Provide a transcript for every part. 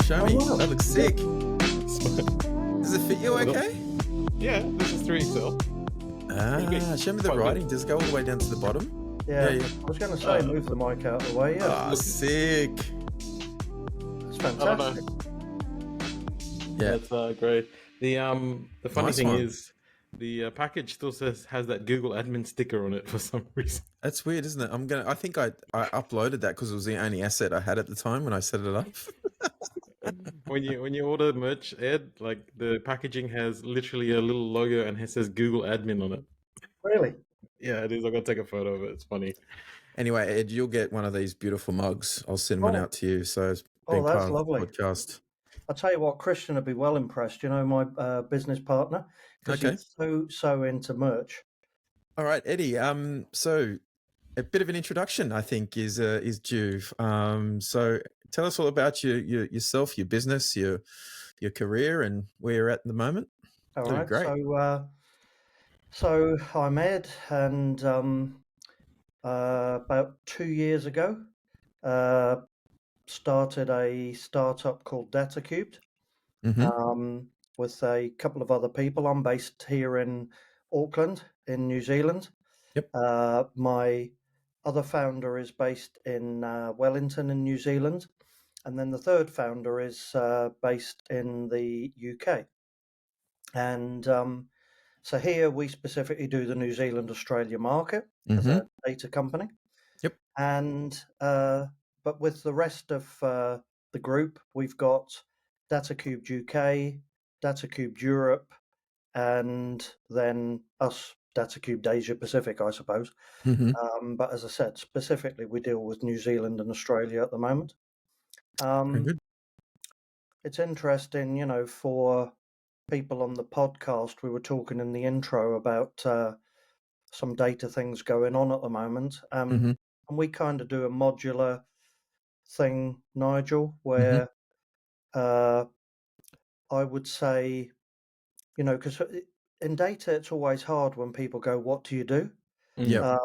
Show me. wow. That looks sick. Does it fit you okay? Yeah, this is 3XL. Show me the Quite good. writing. Does it go all the way down to the bottom? Yeah, Yeah. I was going to say, move the mic out of the way. Yeah, Sick. it's I don't fantastic. know. Yeah. That's great. The funny Nice thing one. is, the package still has that Google admin sticker on it for some reason. That's weird, isn't it? I think I uploaded that because it was the only asset I had at the time when I set it up. When you order merch, Ed, like the packaging has literally a little logo and it says Google admin on it. Really? Yeah, it is. I'm gonna take a photo of it. It's funny. Anyway, Ed, you'll get one of these beautiful mugs. I'll send one out to you. So it's been that's part of lovely. the podcast. I'll tell you what, Christian would be well impressed. You know, my business partner, because Okay. he's so into merch. All right, Eddie. So a bit of an introduction, I think, is due. So tell us all about yourself, your business, your career, and where you're at the moment. All That'd be right. great. So I'm Ed, and about 2 years ago, started a startup called Data3 with a couple of other people. I'm based here in Auckland, in New Zealand. Yep. My other founder is based in Wellington in New Zealand. And then the third founder is based in the UK. And so here we specifically do the New Zealand Australia market as a data company. Yep. And but with the rest of the group, we've got Data3 UK, Data3 Europe, and then us, Data3 Asia Pacific, I suppose. But as I said, specifically, we deal with New Zealand and Australia at the moment. Very good. It's interesting, you know, for people on the podcast, we were talking in the intro about some data things going on at the moment. And we kind of do a modular thing, Nigel, where I would say, you know, because in data, it's always hard when people go, what do you do? Yep.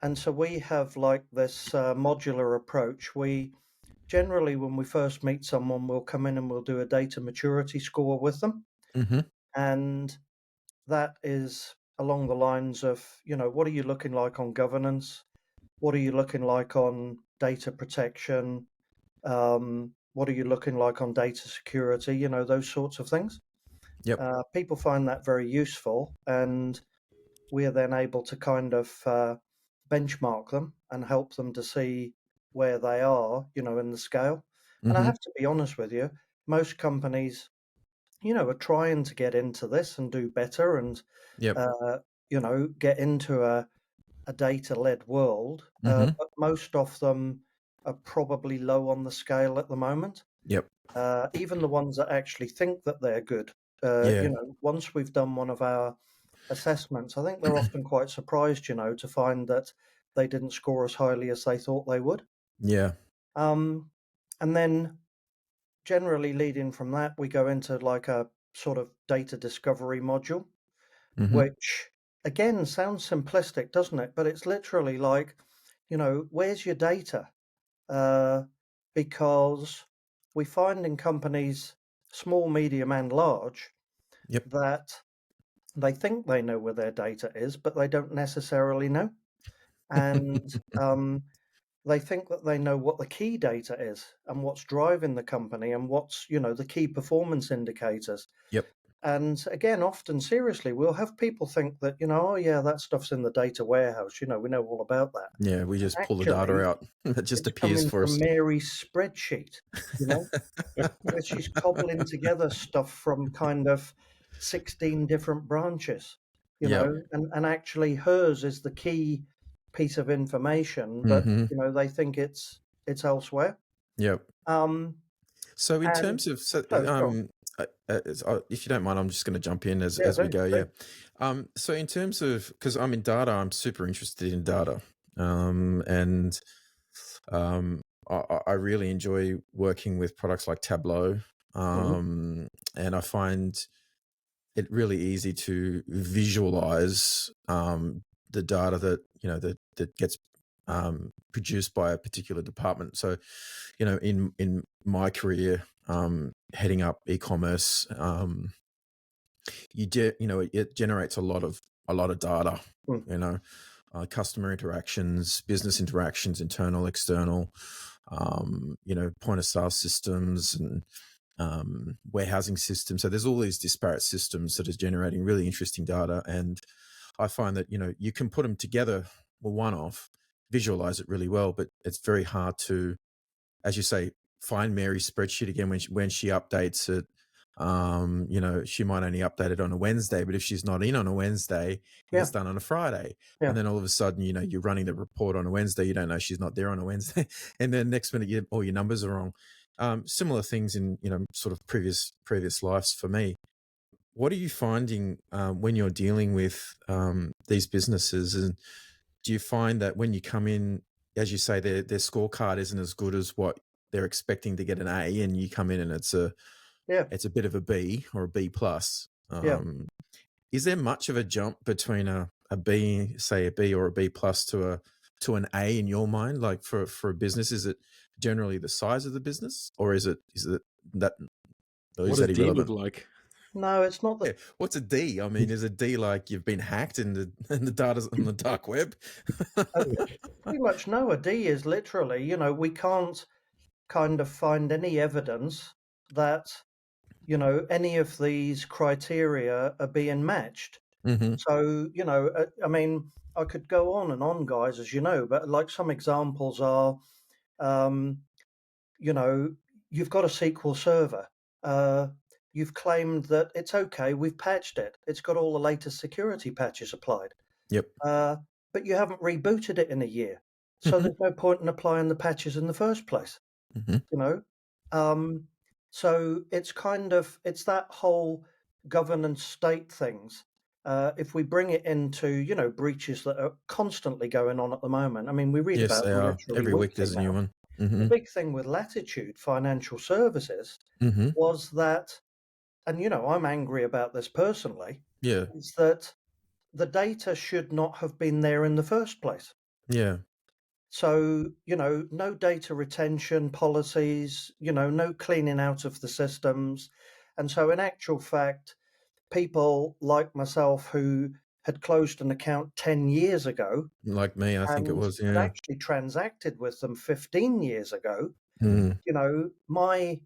And so we have like this modular approach. We generally, when we first meet someone, we'll come in and we'll do a data maturity score with them. And that is along the lines of, you know, what are you looking like on governance? What are you looking like on data protection? What are you looking like on data security? You know, those sorts of things. Yep. People find that very useful, and we are then able to kind of benchmark them and help them to see where they are, you know, in the scale. And I have to be honest with you, most companies, you know, are trying to get into this and do better and, you know, get into a data-led world. But most of them are probably low on the scale at the moment. Yep. Even the ones that actually think that they're good. You know, once we've done one of our assessments, I think they're often quite surprised, you know, to find that they didn't score as highly as they thought they would. Yeah. And then generally leading from that, we go into like a sort of data discovery module, which again sounds simplistic, doesn't it? But it's literally like, you know, where's your data? Because we find in companies, small, medium, and large, that they think they know where their data is, but they don't necessarily know. And they think that they know what the key data is and what's driving the company and what's, you know, the key performance indicators. Yep. And again, often seriously, we'll have people think that, you know, oh yeah, that stuff's in the data warehouse. You know, we know all about that. Yeah, we just pull the Actually, data out. It just it's appears coming for from us. Mary's spreadsheet, you know, where she's cobbling together stuff from kind of 16 different branches, you know, and actually hers is the key piece of information, but you know, they think it's elsewhere. Yep. So in And terms of, if you don't mind, I'm just going to jump in as we go. Yeah. So in terms of, because I'm in data, I'm super interested in data, and I really enjoy working with products like Tableau, and I find it really easy to visualize the data that, you know, that gets produced by a particular department. So, in my career, heading up e-commerce, it generates a lot of data. Mm. Customer interactions, business interactions, internal, external, point of sale systems and warehousing systems. So there's all these disparate systems that are generating really interesting data. And I find that, you can put them together, one off, visualize it really well, but it's very hard to, as you say, find Mary's spreadsheet again when she updates it. She might only update it on a Wednesday, but if she's not in on a Wednesday, it Yeah, gets done on a Friday. yeah, And then all of a sudden, you're running the report on a Wednesday. You don't know she's not there on a Wednesday. And then next minute, all your numbers are wrong. Similar things in, sort of previous lives for me. What are you finding when you're dealing with these businesses? And do you find that when you come in, as you say, their scorecard isn't as good as what they're expecting to get an A, and you come in and it's a yeah, bit of a B or a B plus? yeah. Is there much of a jump between a B, say a B or a B plus to an A in your mind? Like for a business, is it generally the size of the business, or is it that or What is does that D look irrelevant? like? No, it's not the. Yeah. What's a D? I mean, is a D like you've been hacked and the data's on the dark web? Uh, Pretty much no. A D is literally, we can't kind of find any evidence that, any of these criteria are being matched. Hmm. So, I mean, I could go on and on, guys, as you know, but like some examples are, um, you know, you've got a SQL server. Uh, you've claimed that it's okay, we've patched it. It's got all the latest security patches applied. Yep. Uh, but you haven't rebooted it in a year. So Hmm. there's no point in applying the patches in the first place, Hmm. you know? Um, so it's that whole governance state things. If we bring it into, breaches that are constantly going on at the moment, I mean, we read Yes, about they them are. literally Every week weekly there's a new now. one. The Hmm. big thing with Latitude Financial Services Hmm. was that, and I'm angry about this personally, Yeah. is that the data should not have been there in the first place. Yeah. So, no data retention policies, no cleaning out of the systems. And so, in actual fact, people like myself who had closed an account 10 years ago Like me, I think it and was. had Yeah. actually transacted with them 15 years ago, Mm. my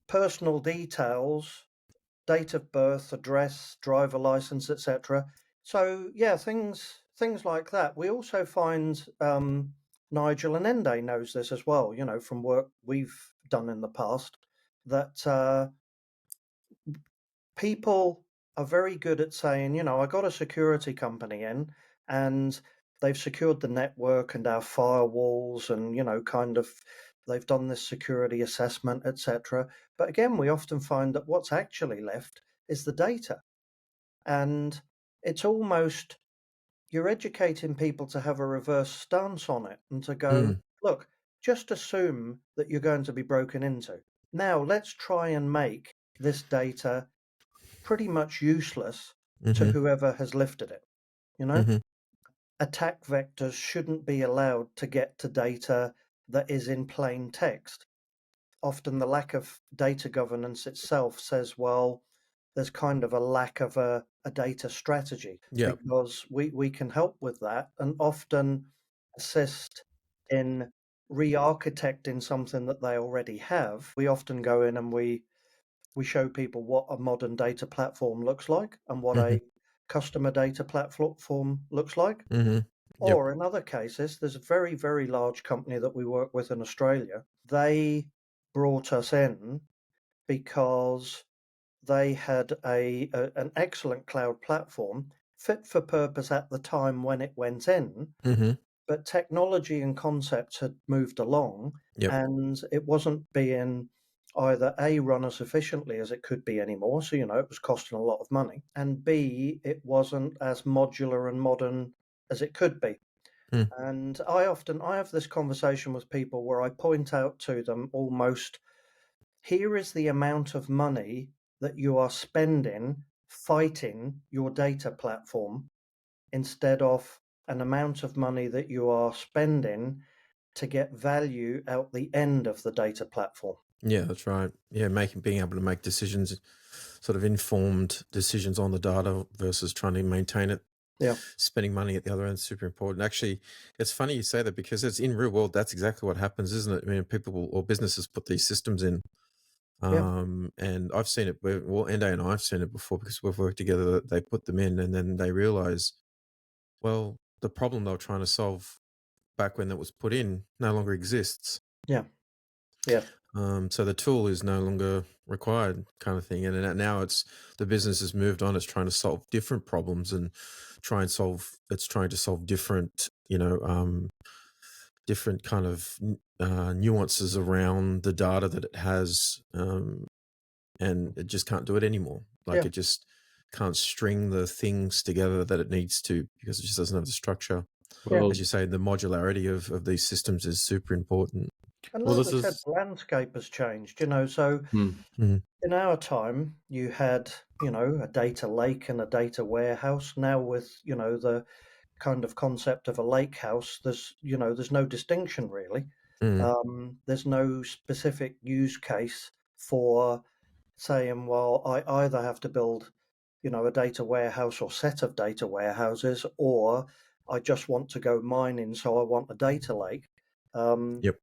personal details, date of birth, address, driver license, etc. So yeah, things like that. We also find Nigel and Ende knows this as well. From work we've done in the past, that people are very good at saying, I got a security company in, and they've secured the network and our firewalls, and kind of they've done this security assessment, etc. But again, we often find that what's actually left is the data. And it's almost you're educating people to have a reverse stance on it and to go, Mm. look, just assume that you're going to be broken into. Now, let's try and make this data pretty much useless to Hmm. whoever has lifted it. You know, Hmm. attack vectors shouldn't be allowed to get to data that is in plain text. Often the lack of data governance itself says, well, there's kind of a lack of a data strategy, Yeah. because we can help with that and often assist in re-architecting something that they already have. We often go in and we show people what a modern data platform looks like and what Hmm. a customer data platform looks like. Hmm. Yep. Or in other cases, there's a very, very large company that we work with in Australia. They brought us in because they had an excellent cloud platform fit for purpose at the time when it went in, Hmm. but technology and concepts had moved along, Yep. and it wasn't being either A, run as efficiently as it could be anymore, so it was costing a lot of money, and B, it wasn't as modular and modern as it could be. Mm. And I have this conversation with people where I point out to them almost, here is the amount of money that you are spending fighting your data platform instead of an amount of money that you are spending to get value out the end of the data platform. Yeah, that's right. Yeah, being able to make decisions, sort of informed decisions on the data versus trying to maintain it. Yeah. Spending money at the other end is super important. Actually, it's funny you say that because it's in real world. That's exactly what happens, isn't it? I mean, or businesses put these systems in, Yeah. and I've seen it. Well, Ende and I've seen it before because we've worked together. They put them in, and then they realize, well, the problem they were trying to solve back when that was put in no longer exists. Yeah. Yeah. So the tool is no longer required, kind of thing. And now the business has moved on. It's trying to solve different problems and it's trying to solve different, different kind of nuances around the data that it has. And it just can't do it anymore. Like Yeah. it just can't string the things together that it needs to because it just doesn't have the structure. Well, As you say, the modularity of these systems is super important. And well, like this we said, is. the landscape has changed, so Mhm. in our time, you had, a data lake and a data warehouse. Now with, the kind of concept of a lake house, there's no distinction really. Mm. There's no specific use case for saying, well, I either have to build, a data warehouse or set of data warehouses, or I just want to go mining, so I want a data lake. Yep.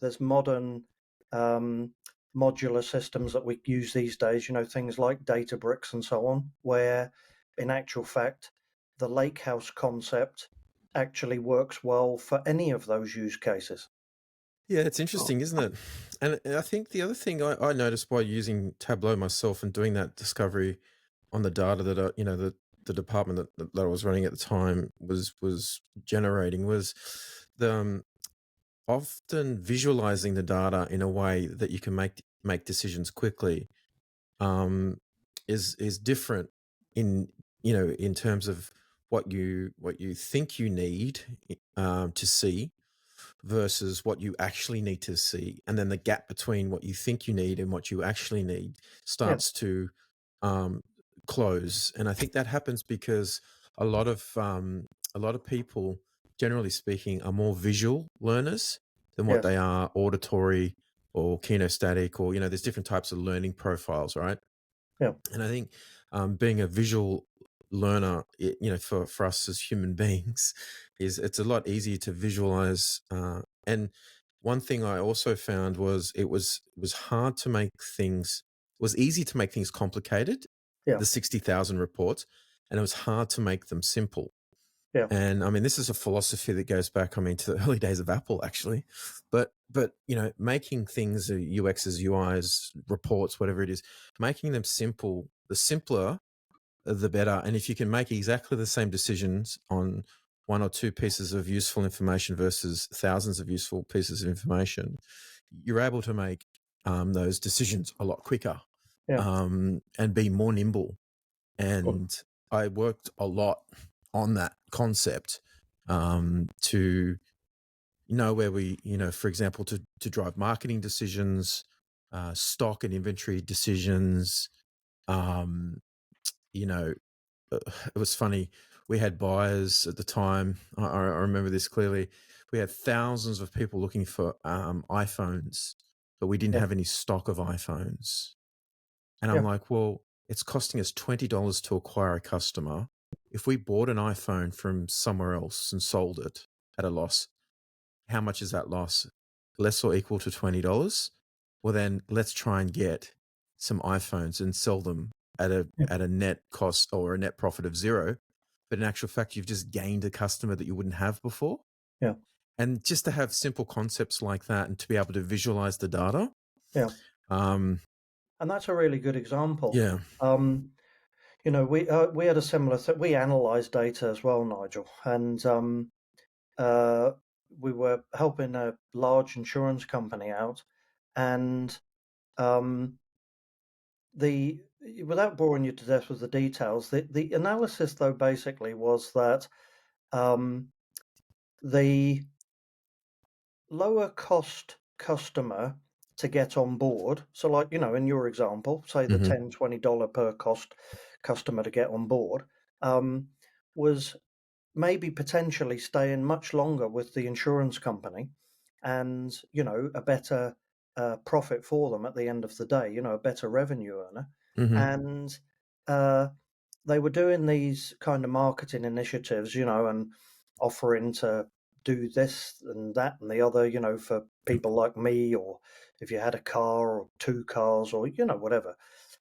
There's modern um, modular systems that we use these days, things like Databricks and so on, where in actual fact, the lakehouse concept actually works well for any of those use cases. Yeah, it's interesting, isn't it? And I think the other thing I noticed by using Tableau myself and doing that discovery on the data that the department that I was running at the time was generating was the often visualizing the data in a way that you can make decisions quickly is different in in terms of what you think you need to see versus what you actually need to see. And then the gap between what you think you need and what you actually need Yeah, starts to um, close. And I think that happens because a lot of people, generally speaking, are more visual learners than what yes, they are auditory or kinesthetic, or there's different types of learning profiles, right? yeah, And I think being a visual learner, for us as human beings, it's a lot easier to visualize. And one thing I also found was it was hard to make things. It was easy to make things complicated, yeah, the 60,000 reports, and it was hard to make them simple. yeah, And I mean, this is a philosophy that goes back, I mean, to the early days of Apple, actually. But making things UXs, UIs, reports, whatever it is, making them simple. The simpler, the better. And if you can make exactly the same decisions on one or two pieces of useful information versus thousands of useful pieces of information, you're able to make those decisions a lot quicker yeah, and be more nimble. Well, And I worked a lot on that concept to know where we, for example, to drive marketing decisions, stock and inventory decisions. Um, you know, it was funny. We had buyers at the time. I remember this clearly. We had thousands of people looking for iPhones, but we didn't yeah, have any stock of iPhones. And I'm yeah, like, well, it's costing us $20 to acquire a customer. If we bought an iPhone from somewhere else and sold it at a loss, how much is that loss? Less or equal to $20? Well, then let's try and get some iPhones and sell them at a yeah, at a net cost or a net profit of zero. But in actual fact, you've just gained a customer that you wouldn't have before. yeah, And just to have simple concepts like that and to be able to visualize the data. yeah. Um, And that's a really good example. yeah. We had a similar thing. We analyzed data as well, Nigel, and uh, we were helping a large insurance company out, and um, the without boring you to death with the details, the analysis though basically was that um, the lower cost customer to get on board. So, like, in your example, say the Hmm. $10, $20 per cost customer to get on board, um, was maybe potentially staying much longer with the insurance company and, a better profit for them at the end of the day, a better revenue earner. Mm-hmm. And uh, they were doing these kind of marketing initiatives, and offering to do this and that and the other, for people like me, or if you had a car or two cars or, whatever.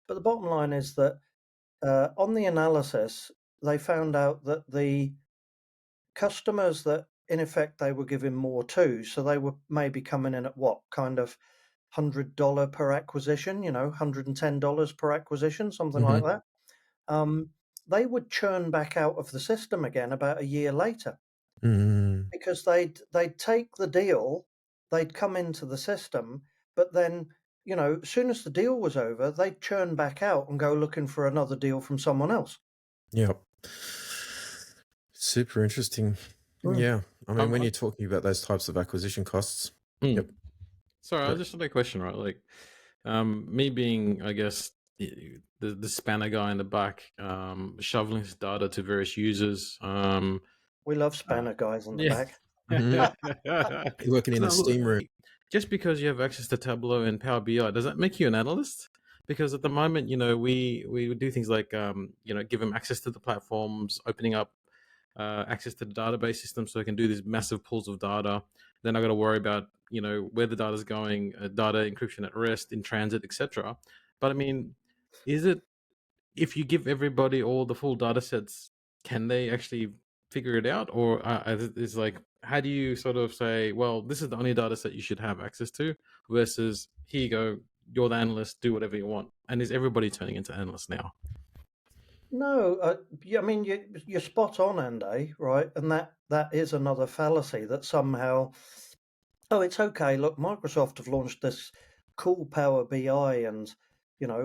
But the bottom line is that on the analysis, they found out that the customers that in effect they were giving more to, so they were maybe coming in at what kind of $100 per acquisition, $110 per acquisition, something Mm-hmm. like that. Um, they would churn back out of the system again about a year later Mm-hmm. because they'd take the deal, they'd come into the system, but then as soon as the deal was over, they'd churn back out and go looking for another deal from someone else. Yep. Super interesting. Mm. Yeah. I mean, when I'm, you're talking about those types of acquisition costs, yep. sorry, I Sorry. just had a question, right? Like, me being, I guess, the spanner guy in the back, shoveling his data to various users. We love spanner guys in the Yeah. back. You're working in a So, steam room. just because you have access to Tableau and Power BI, does that make you an analyst? Because at the moment, we would do things like, give them access to the platforms, opening up access to the database system so they can do these massive pools of data. Then I got to worry about, where the data is going, data encryption at rest, in transit, etc. But I mean, is it, if you give everybody all the full data sets, can they actually figure it out? Or is like, how do you sort of say, well, this is the only data set you should have access to, versus here you go, you're the analyst, do whatever you want? And is everybody turning into analysts now? No, I mean you're spot on, Andy, right? And that is another fallacy that somehow, oh, it's okay. Look, Microsoft have launched this cool Power BI, and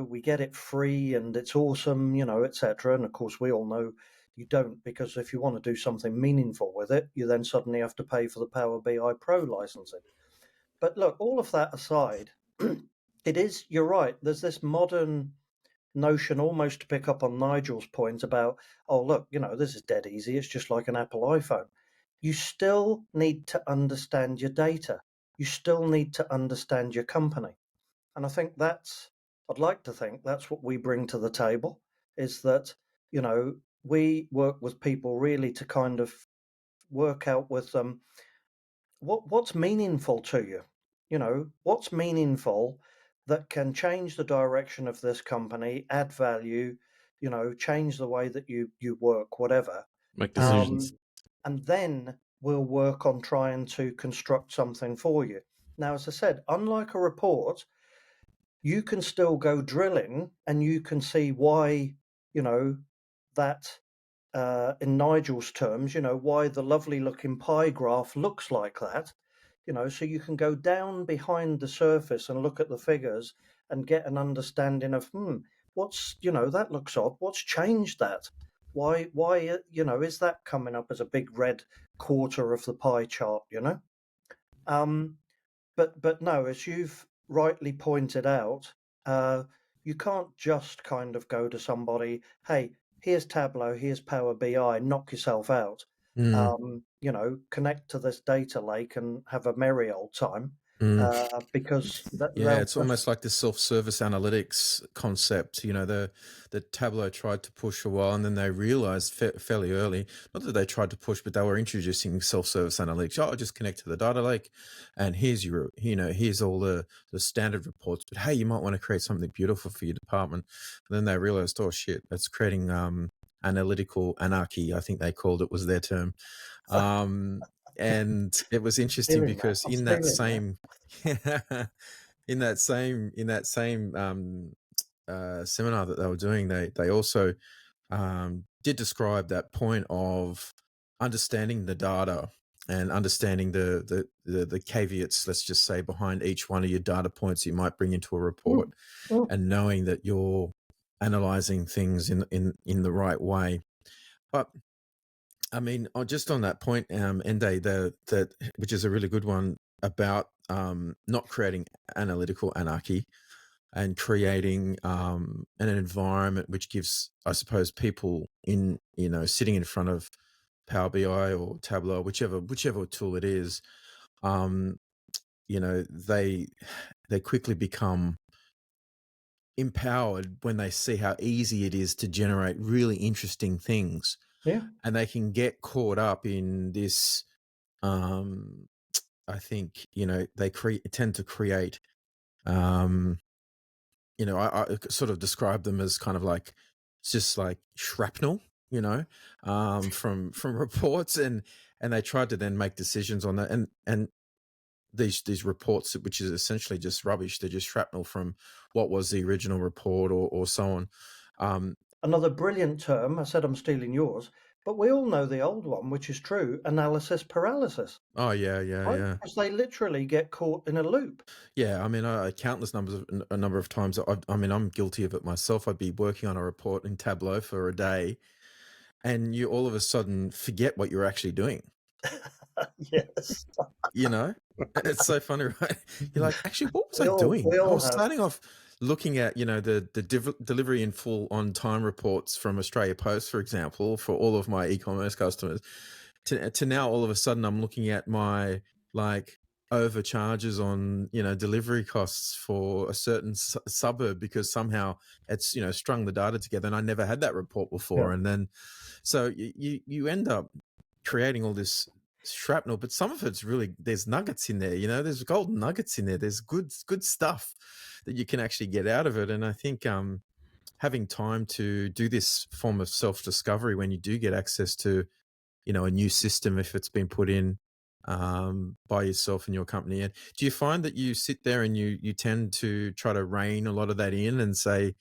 we get it free, and it's awesome, etc. And of course, we all know you don't, because if you want to do something meaningful with it, you then suddenly have to pay for the Power BI Pro licensing. But look, all of that aside, you're right. There's this modern notion, almost to pick up on Nigel's point about, oh, look, this is dead easy. It's just like an Apple iPhone. You still need to understand your data. You still need to understand your company. And I think I'd like to think that's what we bring to the table, is that, we work with people really to kind of work out with them what's meaningful to you. What's meaningful that can change the direction of this company, add value, change the way that you work, whatever. Make decisions. um, and then we'll work on trying to construct something for you. Now, as I said, unlike a report, you can still go drilling and you can see why, that in Nigel's terms, why the lovely looking pie graph looks like that, so you can go down behind the surface and look at the figures and get an understanding of, what's, that looks odd. What's changed that? Why, is that coming up as a big red quarter of the pie chart, Um, but no, as you've rightly pointed out, you can't just kind of go to somebody, hey, here's Tableau, here's Power BI, knock yourself out. Mm, Connect to this data lake and have a merry old time, mm. because Yeah, they'll it's just almost like the self-service analytics concept. The Tableau tried to push a while, and then they realized fairly early, not that they tried to push, but they were introducing self-service analytics. Oh, just connect to the data lake, and here's all the standard reports. But hey, you might want to create something beautiful for your department. And then they realized, oh shit, that's creating analytical anarchy. I think they called it, was their term. And it was interesting stealing that. because I'm in that stealing that. same in that same seminar that they were doing, they also did describe that point of understanding the data and understanding the caveats, let's just say, behind each one of your data points you might bring into a report, Mm, mm. and knowing that you're analyzing things in the right way. But I mean, just on that point, Ende, that which is a really good one about not creating analytical anarchy and creating an environment which gives, I suppose, people sitting in front of Power BI or Tableau, whichever tool it is, um, they quickly become empowered when they see how easy it is to generate really interesting things, Yeah. and they can get caught up in this. Um, I think they tend to create. Um, I sort of describe them as kind of like it's just like shrapnel, from reports, and they tried to then make decisions on that, and these reports, which is essentially just rubbish. They're just shrapnel from what was the original report, or so on. Um, Another brilliant term. I said I'm stealing yours, but we all know the old one, which is true: analysis paralysis. oh yeah, yeah, Right? yeah, Because they literally get caught in a loop. yeah. I mean, countless a number of times. I mean, I'm guilty of it myself. I'd be working on a report in Tableau for a day, and you all of a sudden forget what you're actually doing. Yes. You know, it's so funny, right? You're like, actually, what was I We doing? I all was have. starting off looking at, the delivery in full on time reports from Australia Post, for example, for all of my e-commerce customers. To now, all of a sudden, I'm looking at my like overcharges on delivery costs for a certain suburb because somehow it's strung the data together, and I never had that report Yeah. before, and then so you end up creating all this shrapnel, but some of it's really there's nuggets in there. There's golden nuggets in there. There's good stuff that you can actually get out of it. And I think having time to do this form of self discovery when you do get access to a new system, if it's been put in by yourself and your company, and do you find that you sit there and you tend to try to rein a lot of that in and say,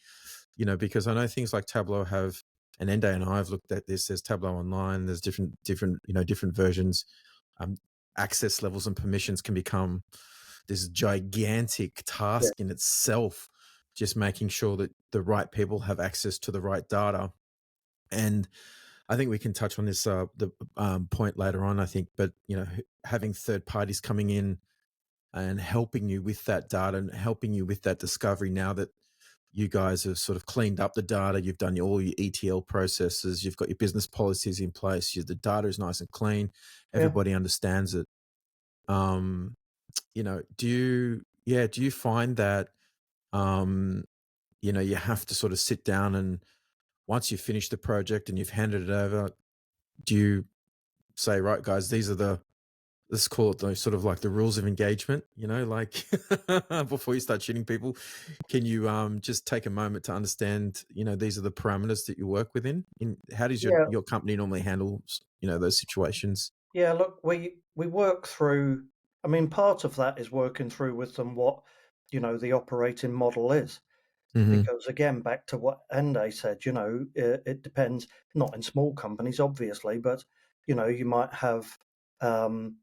because I know things like Tableau have, and Ende and I have looked at this. There's Tableau Online. There's different versions. Um, Access levels and permissions can become this gigantic Yeah. task in itself. Just making sure that the right people have access to the right data, and I think we can touch on this the point later on. I think, but having third parties coming in and helping you with that data and helping you with that discovery now that you guys have sort of cleaned up the data, you've done all your ETL processes, you've got your business policies in place, the data is nice and clean, Yeah. everybody understands it. Um, do you find that, um, you have to sort of sit down and once you've finished the project and you've handed it over, do you say, right, guys, these are let's call it those sort of like the rules of engagement, like before you start shooting people, can you just take a moment to understand, these are the parameters that you work within? How does your, Yeah. your company normally handle, those situations? Yeah. Look, we work through. I mean, part of that is working through with them what the operating model is. Mm-hmm. Because again, back to what Ende said, it depends. Not in small companies, obviously, but you might have um,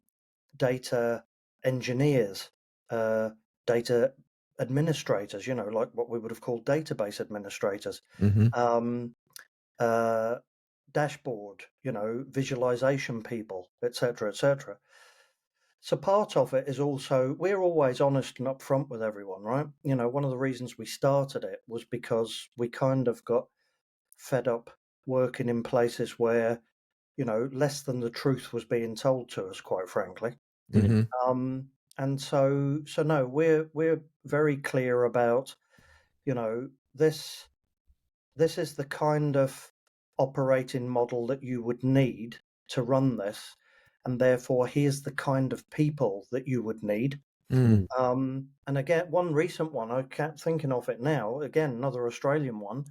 data engineers, uh, data administrators, like what we would have called database administrators, Mm-hmm. um, uh, dashboard, visualization people, etc., etc. So part of it is also we're always honest and upfront with everyone, right? One of the reasons we started it was because we kind of got fed up working in places where less than the truth was being told to us, quite frankly. Mm-hmm. Um, and so no, we're very clear about this. This is the kind of operating model that you would need to run this, and therefore here's the kind of people that you would need. Mm. And again, one recent one I kept thinking of it now. Again, another Australian one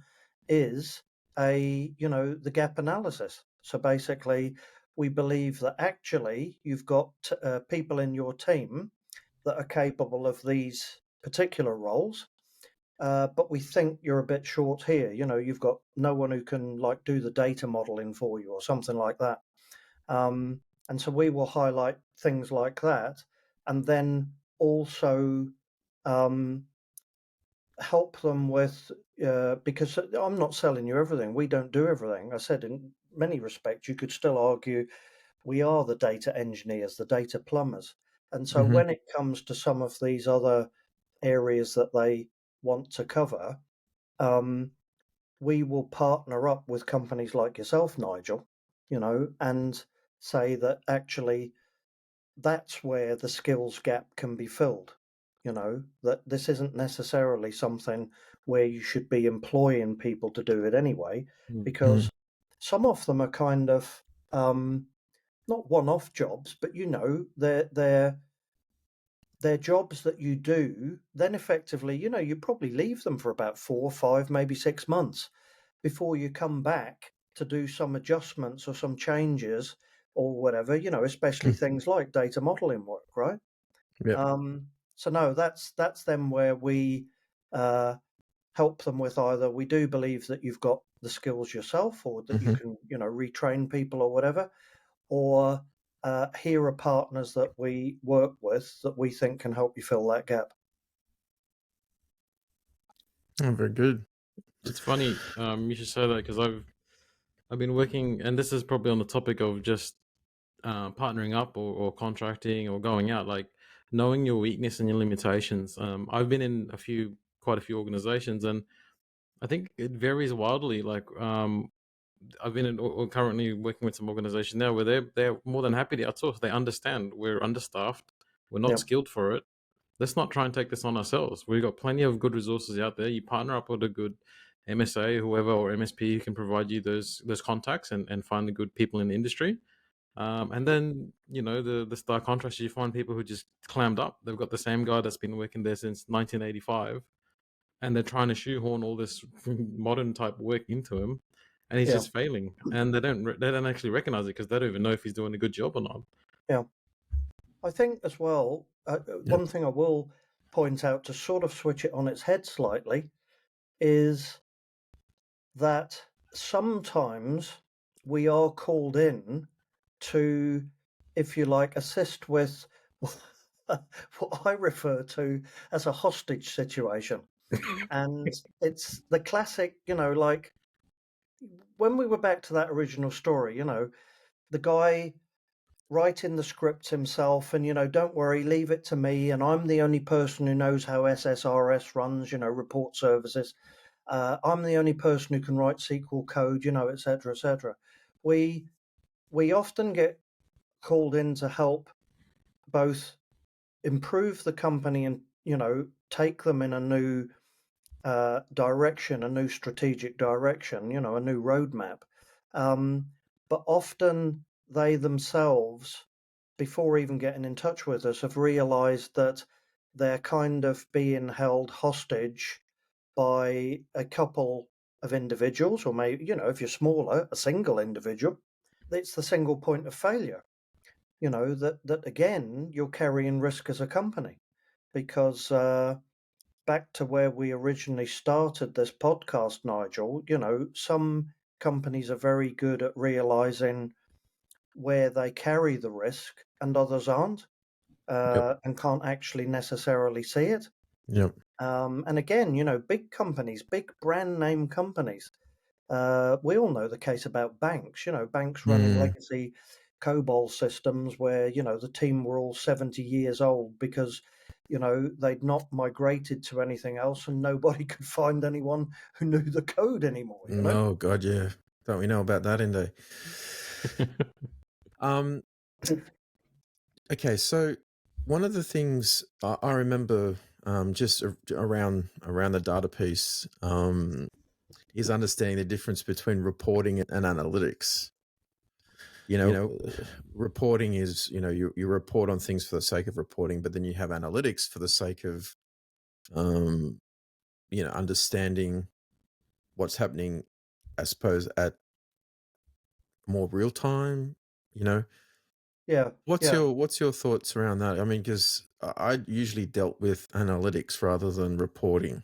is the gap analysis. So basically, we believe that actually you've got people in your team that are capable of these particular roles, but we think you're a bit short here. You've got no one who can like do the data modeling for you or something like that. Um, and so we will highlight things like that, and then also um, help them with because I'm not selling you everything. We don't do everything. I said in many respects, you could still argue we are the data engineers, the data plumbers. And so Mm-hmm. when it comes to some of these other areas that they want to cover, um, we will partner up with companies like yourself, Nigel, and say that actually that's where the skills gap can be filled. That this isn't necessarily something where you should be employing people to do it anyway, because some of them are kind of not one-off jobs, but they're jobs that you do, then effectively, you probably leave them for about 4, 5, maybe 6 months before you come back to do some adjustments or some changes or whatever, especially things like data modeling work, right? Yep. So no, that's them where we help them with either we do believe that you've got the skills yourself or that you can, retrain people or whatever, or here are partners that we work with that we think can help you fill that gap. Oh, very good. It's funny you should say that, because I've been working, and this is probably on the topic of just partnering up or contracting or going out, like knowing your weakness and your limitations. I've been in quite a few organizations, and I think it varies wildly. Like I've been in, or currently working with some organizations now where they're more than happy to outsource. They understand we're understaffed, we're not Yep. skilled for it. Let's not try and take this on ourselves. We've got plenty of good resources out there. You partner up with a good MSA, whoever, or MSP who can provide you those contacts and find the good people in the industry. And then, the star contractors, you find people who just clammed up. They've got the same guy that's been working there since 1985, and they're trying to shoehorn all this modern type work into him, and he's Yeah. just failing. And they don't actually recognize it because they don't even know if he's doing a good job or not. Yeah. I think as well, one thing I will point out to sort of switch it on its head slightly is that sometimes we are called in to, if you like, assist with what I refer to as a hostage situation. And it's the classic, like when we were back to that original story, the guy writing the script himself and, don't worry, leave it to me. And I'm the only person who knows how SSRS runs, report services. I'm the only person who can write SQL code, et cetera, et cetera. We often get called in to help both improve the company and, take them in a new direction, a new strategic direction, a new roadmap. But often they themselves, before even getting in touch with us, have realized that they're kind of being held hostage by a couple of individuals, or maybe, if you're smaller, a single individual. It's the single point of failure, that again, you're carrying risk as a company because, back to where we originally started this podcast, Nigel, some companies are very good at realizing where they carry the risk and others aren't, and can't actually necessarily see it. Yep. And again, big companies, big brand name companies. We all know the case about banks, banks running legacy COBOL systems where, the team were all 70 years old because, they'd not migrated to anything else and nobody could find anyone who knew the code anymore, Oh God, yeah. Don't we know about that, Ende? Okay, so one of the things I remember just around the data piece is understanding the difference between reporting and analytics. Reporting is, you report on things for the sake of reporting, but then you have analytics for the sake of, understanding what's happening, I suppose, at more real time, Yeah. What's your thoughts around that? I mean, because I usually dealt with analytics rather than reporting.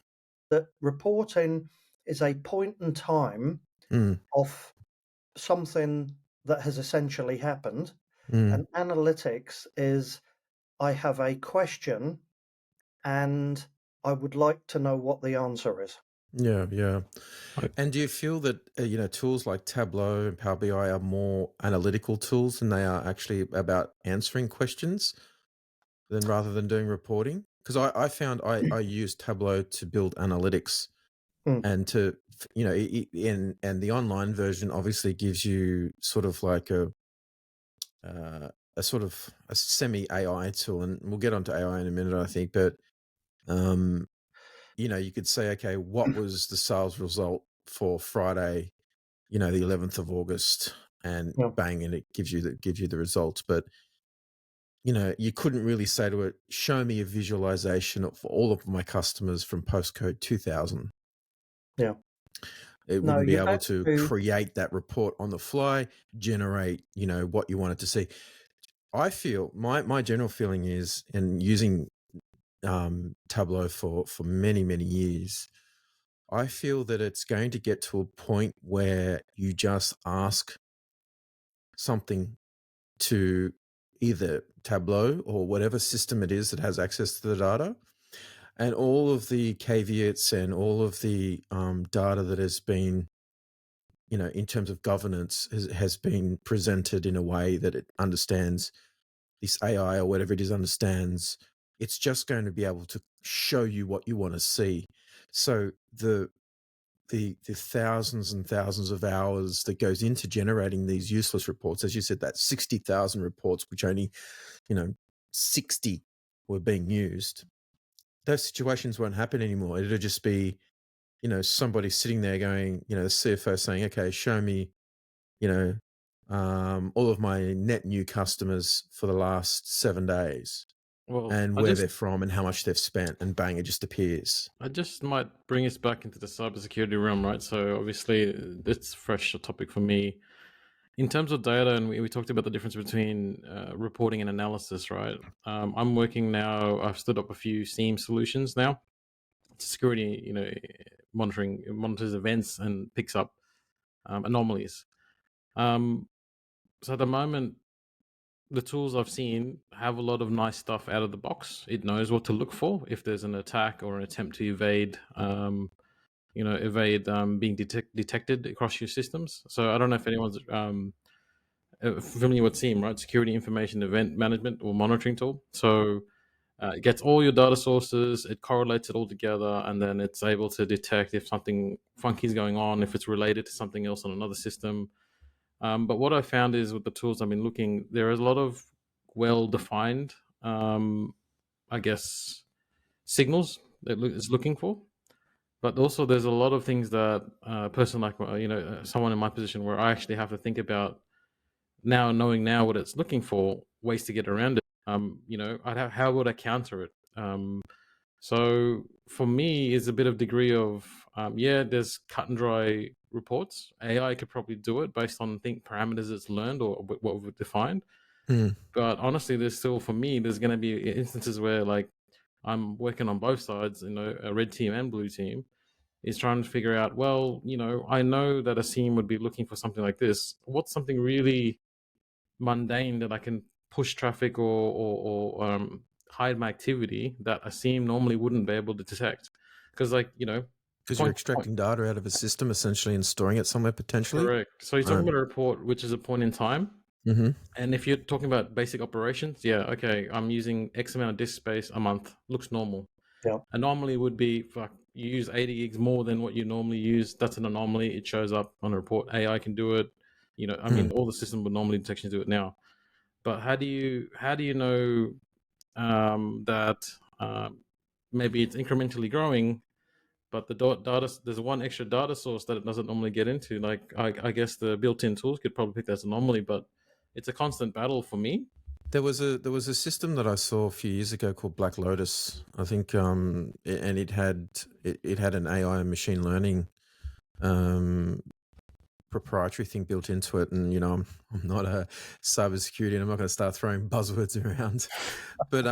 That reporting is a point in time of something that has essentially happened. And analytics is, I have a question and I would like to know what the answer is. Yeah, yeah. And do you feel that, tools like Tableau and Power BI are more analytical tools than they are actually about answering questions rather than doing reporting? Because I found I used Tableau to build analytics and to and the online version obviously gives you sort of like a sort of a semi AI tool, and we'll get onto AI in a minute, I think. But you could say, okay, what was the sales result for Friday, the 11th of August, and Yeah. bang, and it gives you the results. But you couldn't really say to it, show me a visualization of all of my customers from postcode 2000. Yeah. It No, wouldn't be you've able had to to. create that report on the fly, generate, what you wanted to see. I feel my general feeling is, and using Tableau for many, many years, I feel that it's going to get to a point where you just ask something to either Tableau or whatever system it is that has access to the data, and all of the caveats and all of the data that has been, in terms of governance, has been presented in a way that it understands, this AI or whatever it is understands. It's just going to be able to show you what you want to see. So the thousands and thousands of hours that goes into generating these useless reports, as you said, that 60,000 reports, which only 60 were being used, those situations won't happen anymore. It'll just be somebody sitting there going, the CFO saying, okay, show me all of my net new customers for the last 7 days, Well, and I where just they're from and how much they've spent, and bang, it just appears. I just might bring us back into the cybersecurity realm, right? So obviously, it's a fresh topic for me. In terms of data, and we talked about the difference between reporting and analysis, right? I'm working now. I've stood up a few SIEM solutions now. Security, monitoring, it monitors events and picks up anomalies. So at the moment, the tools I've seen have a lot of nice stuff out of the box. It knows what to look for if there's an attack or an attempt to evade being detected across your systems. So I don't know if anyone's familiar with SIEM, right? Security Information Event Management or monitoring tool. So it gets all your data sources, it correlates it all together, and then it's able to detect if something funky is going on, if it's related to something else on another system. But what I found is with the tools I've been looking, there is a lot of well-defined, I guess, signals that it's looking for. But also, there's a lot of things that a person like someone in my position, where I actually have to think about now, knowing now what it's looking for, ways to get around it. How would I counter it? So for me, is a bit of degree of there's cut and dry reports. AI could probably do it based on parameters it's learned or what we've defined. But honestly, there's still, for me, there's going to be instances where like I'm working on both sides, a red team and blue team is trying to figure out, well, I know that a SIEM would be looking for something like this. What's something really mundane that I can push traffic or hide my activity that a SIEM normally wouldn't be able to detect? Because Because you're point to point. extracting data out of a system essentially and storing it somewhere potentially. Correct. So you're talking about a report which is a point in time. Mm-hmm. And if you're talking about basic operations, yeah, okay, I'm using X amount of disk space a month. Looks normal. Yeah. Anomaly would be, you use 80 gigs more than what you normally use. That's an anomaly. It shows up on a report. AI can do it. All the system with anomaly detections do it now. But how do you know that maybe it's incrementally growing, but the data, there's one extra data source that it doesn't normally get into? Like I guess the built-in tools could probably pick that as anomaly, but it's a constant battle for me. There was a system that I saw a few years ago called Black Lotus, I think, and it had an AI and machine learning proprietary thing built into it. And I'm not a cybersecurity, and I'm not going to start throwing buzzwords around, but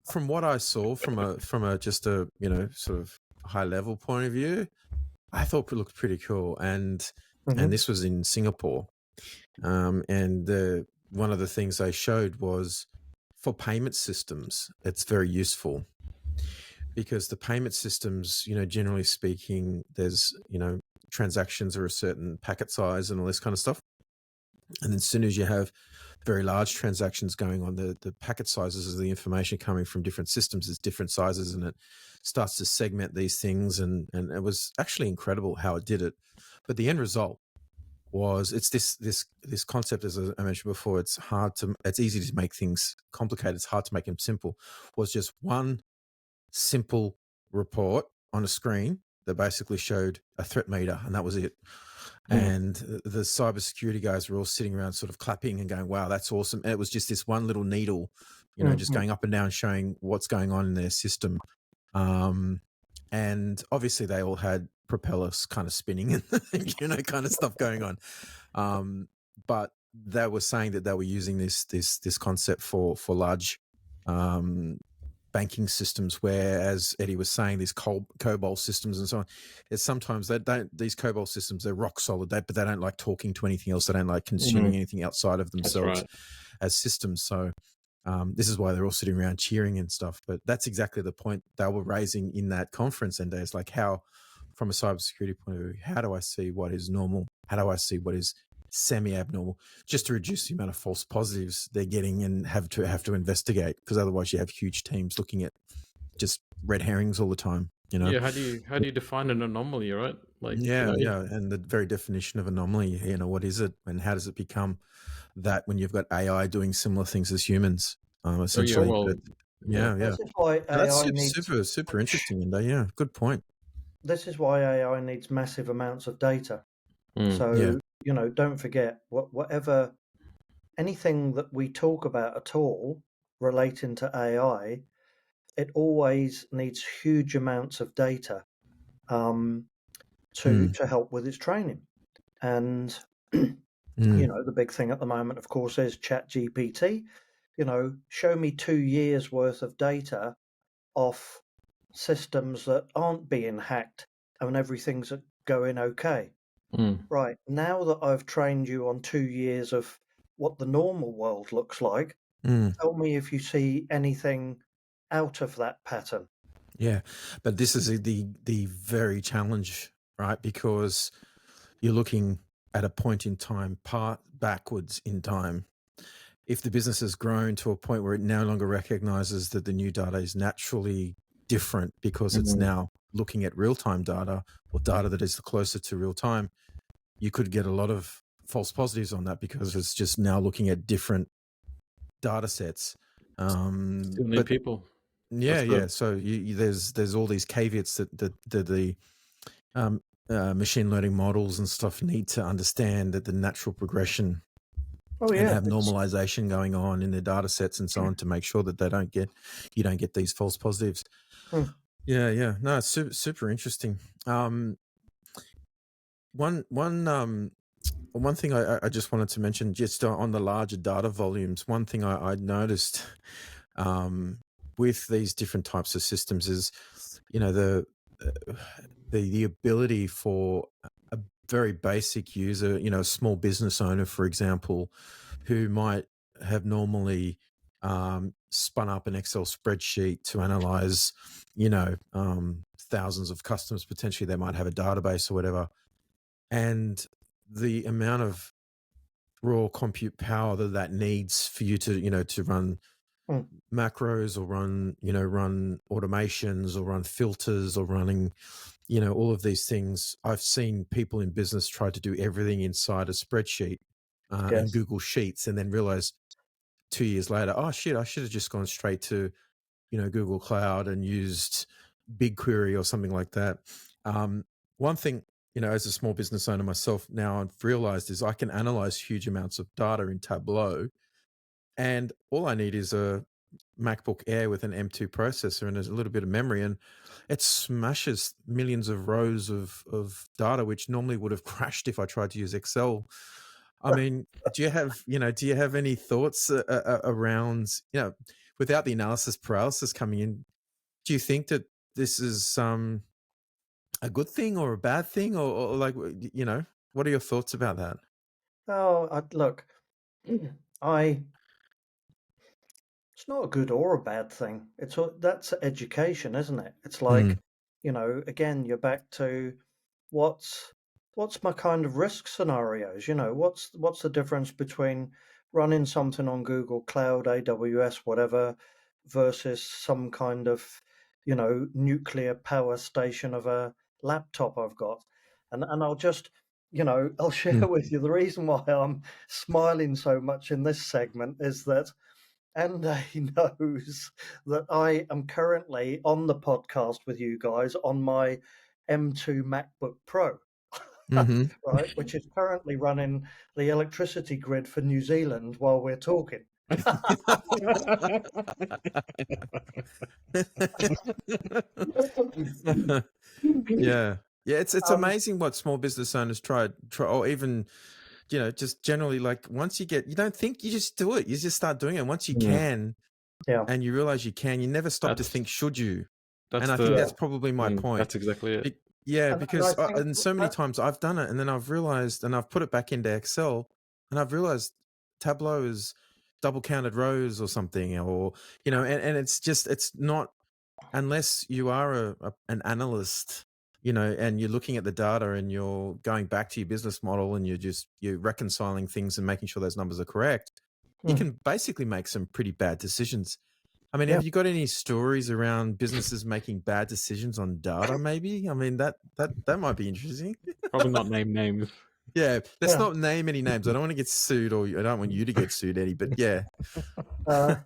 from what I saw from a just a sort of high level point of view, I thought it looked pretty cool. And this was in Singapore, and one of the things they showed was for payment systems, it's very useful because the payment systems, generally speaking, there's transactions are a certain packet size and all this kind of stuff. And then as soon as you have very large transactions going on, the packet sizes of the information coming from different systems is different sizes, and it starts to segment these things. And it was actually incredible how it did it. But the end result was, it's this concept, as I mentioned before, it's easy to make things complicated. It's hard to make them simple. Was just one simple report on a screen that basically showed a threat meter, and that was it. And the cybersecurity guys were all sitting around sort of clapping and going, wow, that's awesome. And it was just this one little needle, just going up and down, showing what's going on in their system. And obviously they all had propellers kind of spinning and, kind of stuff going on. But they were saying that they were using this concept for large banking systems, where, as Eddie was saying, these COBOL systems and so on, it's sometimes these COBOL systems, they're rock solid, but they don't like talking to anything else. They don't like consuming anything outside of themselves as systems. So this is why they're all sitting around cheering and stuff. But that's exactly the point they were raising in that conference. And it's like, how, from a cybersecurity point of view, how do I see what is normal? How do I see what is semi-abnormal, just to reduce the amount of false positives they're getting and have to investigate, because otherwise you have huge teams looking at just red herrings all the time. Yeah, how do you define an anomaly, right? Like, yeah, and the very definition of anomaly, what is it, and how does it become that when you've got AI doing similar things as humans, essentially? yeah. This is why So that's AI needs super interesting, and yeah, good point. This is why AI needs massive amounts of data. So Yeah. don't forget, anything that we talk about at all relating to AI, it always needs huge amounts of data to help with its training. And the big thing at the moment, of course, is ChatGPT. Show me 2 years worth of data off systems that aren't being hacked and everything's going okay. Right, now that I've trained you on 2 years of what the normal world looks like, tell me if you see anything out of that pattern. Yeah, but this is the very challenge, right? Because you're looking at a point in time, backwards in time. If the business has grown to a point where it no longer recognizes that the new data is naturally different because it's now looking at real-time data, or data that is closer to real time, you could get a lot of false positives on that, because it's just now looking at different data sets. Still need people. Yeah. So there's all these caveats that the machine learning models and stuff need to understand, that the natural progression and have normalization going on in their data sets and so on, to make sure that you don't get these false positives. Yeah. No, it's super interesting. One thing I just wanted to mention, just on the larger data volumes, one thing I noticed with these different types of systems is, the ability for a very basic user, a small business owner, for example, who might have normally spun up an Excel spreadsheet to analyze, thousands of customers. Potentially they might have a database or whatever. And the amount of raw compute power that needs for you to run macros, or run automations, or run filters, or running, all of these things. I've seen people in business try to do everything inside a spreadsheet and Google Sheets, and then realize 2 years later, oh shit, I should have just gone straight to, Google Cloud and used BigQuery or something like that. One thing, as a small business owner myself now, I've realized is I can analyze huge amounts of data in Tableau, and all I need is a MacBook Air with an M2 processor and a little bit of memory, and it smashes millions of rows of data, which normally would have crashed if I tried to use Excel. I mean, do you have any thoughts around, without the analysis paralysis coming in, do you think that this is a good thing or a bad thing, or like, what are your thoughts about that? Oh, look, it's not a good or a bad thing. That's education, isn't it? It's like, again, you're back to what's what's my kind of risk scenarios? What's the difference between running something on Google Cloud, AWS, whatever, versus some kind of, nuclear power station of a laptop I've got. And I'll just, I'll share with you the reason why I'm smiling so much in this segment is that Andy knows that I am currently on the podcast with you guys on my M2 MacBook Pro. Mm-hmm. Right, which is currently running the electricity grid for New Zealand while we're talking. Yeah. Yeah, it's Um, amazing what small business owners try, or even, just generally, like, once you don't think, you just do it. You just start doing it. Once you can, yeah, and you realize you can, you never stop to That's think, should you? And that's I think the that's probably my point. that's exactly it. Yeah, and I because think and so many times I've done it, and then I've realized, and I've put it back into Excel, and I've realized Tableau is double counted rows or something, or and it's not, unless you are an analyst, and you're looking at the data and you're going back to your business model and you're reconciling things and making sure those numbers are correct. You can basically make some pretty bad decisions. I mean, yeah. have you got any stories around businesses making bad decisions on data? Maybe. I mean, that might be interesting. Probably not name names. Yeah, let's Yeah. not name any names. I don't want to get sued, or I don't want you to get sued, Eddie. But yeah, Uh,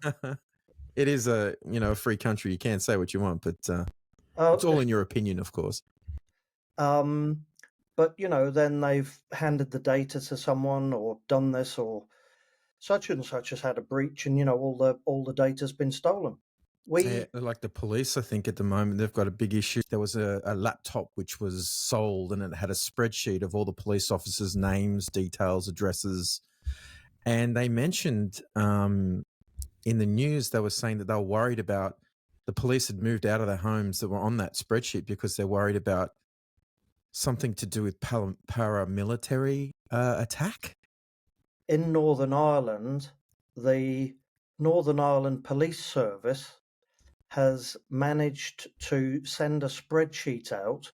it is a free country. You can say what you want, but it's all in your opinion, of course. But then they've handed the data to someone or done this or such and such has had a breach, and all the data's been stolen. Yeah, like the police, I think at the moment they've got a big issue. There was a laptop which was sold, and it had a spreadsheet of all the police officers' names, details, addresses, and they mentioned in the news, they were saying that they were worried about, the police had moved out of their homes that were on that spreadsheet because they're worried about something to do with paramilitary attack. In Northern Ireland, the Northern Ireland Police Service has managed to send a spreadsheet out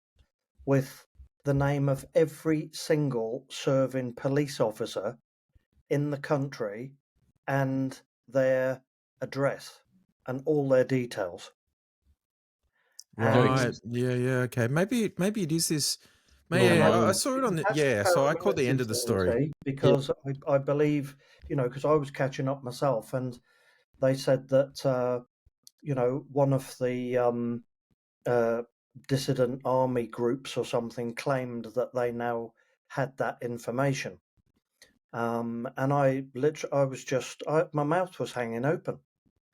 with the name of every single serving police officer in the country and their address and all their details. Right. Yeah. Okay. Maybe it is this. Northern Yeah, I Ireland. saw it on the. That's Yeah. So I caught the end of the story. paramilitary because I believe, because I was catching up myself, and they said that, one of the dissident army groups or something claimed that they now had that information. And I literally, my mouth was hanging open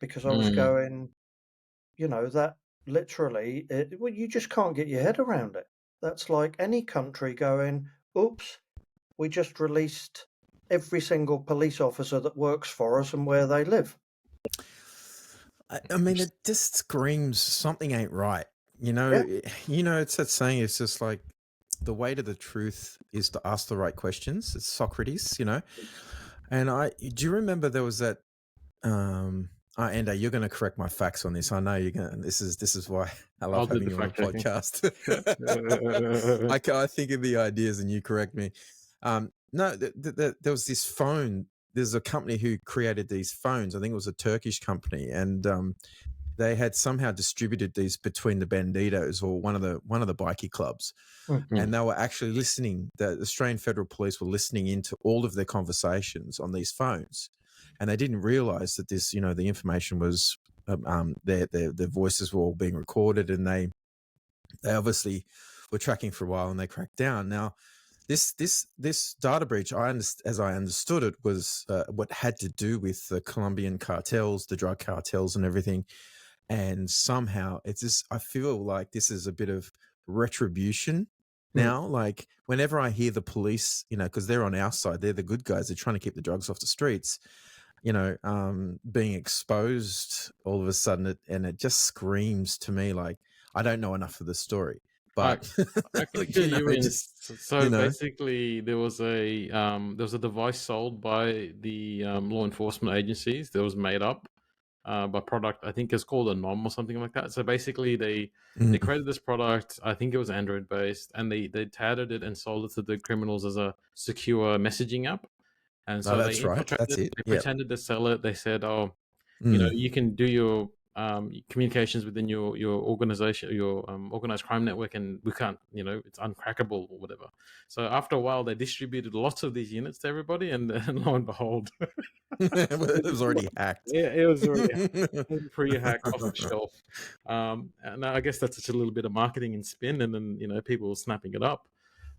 because I was going, that literally, well, you just can't get your head around it. That's like any country going, oops, we just released every single police officer that works for us and where they live. I mean, it just screams something ain't right. It's that saying. It's just like, the way to the truth is to ask the right questions. It's Socrates, And do you remember there was that? Endo, you're going to correct my facts on this. I know you're going. This is why I love having you on the podcast. I think of the ideas and you correct me. No, there was this phone. There's a company who created these phones. I think it was a Turkish company, and they had somehow distributed these between the banditos, or one of the bikie clubs, and they were actually listening. The Australian Federal Police were listening into all of their conversations on these phones, and they didn't realise that this, the information was, their voices were all being recorded, and they obviously were tracking for a while, and they cracked down. Now, this data breach, as I understood it, was what had to do with the Colombian cartels, the drug cartels, and everything. And somehow it's just, I feel like this is a bit of retribution now. Like, whenever I hear the police, because they're on our side, they're the good guys, they're trying to keep the drugs off the streets, being exposed all of a sudden, and it just screams to me like, I don't know enough of the story. But I can fill you in. Basically, there was a device sold by the law enforcement agencies that was made up, by product. I think it's called Anom or something like that. So basically, they Mm. created this product. I think it was Android based, and they touted it and sold it to the criminals as a secure messaging app. And No, so they that's right. That's infiltrated. it. They Yeah. pretended to sell it. They said, "Oh, Mm. you can do your communications within your organization, your organized crime network, and we can't, it's uncrackable or whatever." So after a while, they distributed lots of these units to everybody, and, and lo and behold, It was already hacked. it was already pre-hacked off the shelf. And I guess that's just a little bit of marketing and spin, and then people were snapping it up.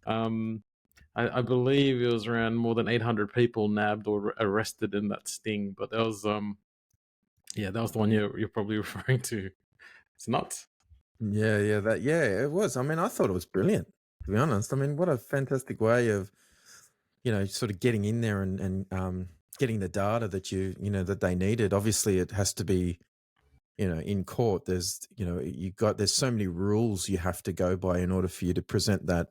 I believe it was around more than 800 people nabbed or arrested in that sting, but that was that was the one you're probably referring to. It's nuts. Yeah, it was. I mean, I thought it was brilliant, to be honest. I mean, what a fantastic way of, sort of getting in there and getting the data that that they needed. Obviously, it has to be, in court. There's, there's so many rules you have to go by in order for you to present that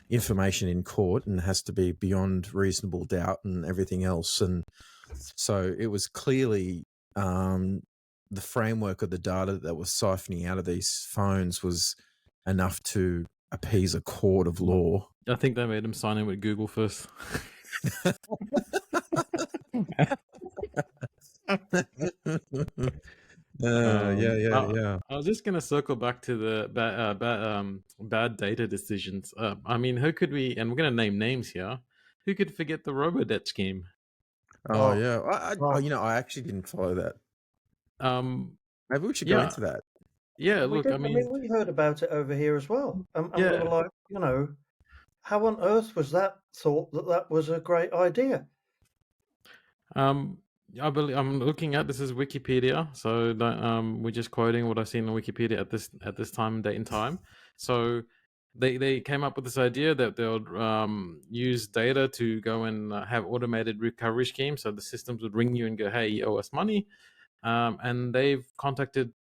information in court, and it has to be beyond reasonable doubt and everything else. And so it was clearly the framework of the data that was siphoning out of these phones was enough to appease a court of law. I think they made him sign in with Google first. Yeah. I was just going to circle back to the bad data decisions. I mean, who could we, and we're going to name names here, who could forget the Robodebt scheme? Oh, Oh, yeah. oh, I actually didn't follow that. Maybe we should go Yeah, into that. yeah, we look, did. I I mean, mean, we heard about it over here as well, and we were yeah, like, how on earth was that thought that was a great idea? I believe I'm looking at this is Wikipedia, so we're just quoting what I've seen on Wikipedia at this time, date, and time. So they came up with this idea that they'll use data to go and have automated recovery schemes. So the systems would ring you and go, "Hey, you owe us money," and they've contacted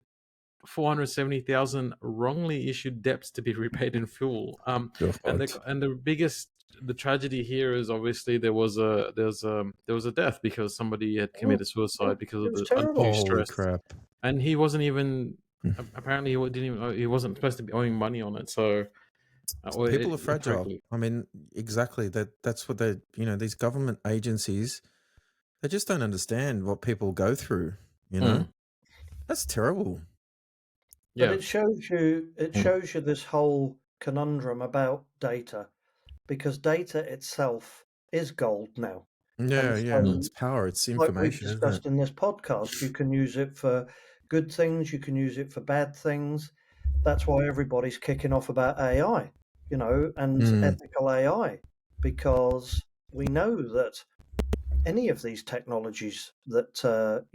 470,000 wrongly issued debts to be repaid in full. And the tragedy here is obviously there was a death because somebody had committed suicide because It of was the terrible. undue Holy stress, crap. and he wasn't even apparently he wasn't supposed to be owing money on it. So People are fragile. incorrectly. I mean, exactly. That's what these government agencies, they just don't understand what people go through, That's terrible. But Yeah. it shows you this whole conundrum about data, because data itself is gold now. And Yeah. so, It's power, it's like we've information, isn't it? discussed in this podcast, you can use it for good things, you can use it for bad things. That's why everybody's kicking off about AI, and ethical AI, because we know that any of these technologies that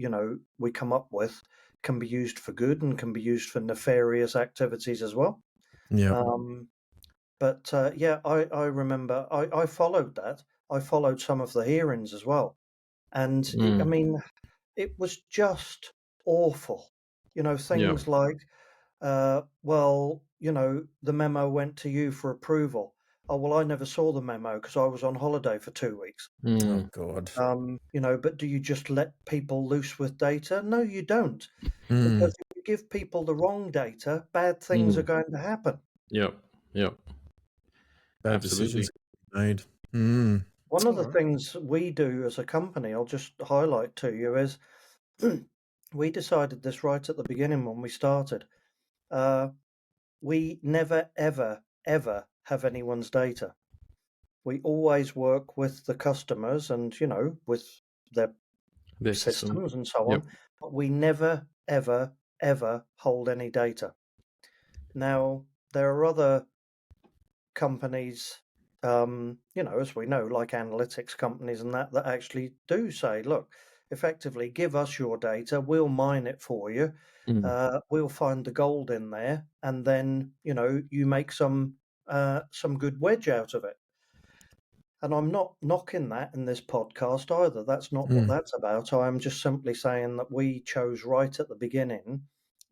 we come up with can be used for good and can be used for nefarious activities as well. Yeah. But I remember I followed that. I followed some of the hearings as well, and I mean, it was just awful. Yeah. Things like, the memo went to you for approval. Oh, well, I never saw the memo because I was on holiday for 2 weeks. Oh God. But do you just let people loose with data? No, you don't. Mm. Because if you give people the wrong data, bad things are going to happen. Yep. Yep. Bad Absolutely. decisions made. Mm. One of All the right. things we do as a company, I'll just highlight to you, is we decided this right at the beginning when we started. We never, ever, ever have anyone's data. We always work with the customers and, with their Their system. systems and so Yep. on, but we never, ever, ever hold any data. Now, there are other companies, as we know, like analytics companies and that actually do say, look, effectively, give us your data, we'll mine it for you, we'll find the gold in there, and then, you make some good wedge out of it. And I'm not knocking that in this podcast either. That's not what that's about. I am just simply saying that we chose right at the beginning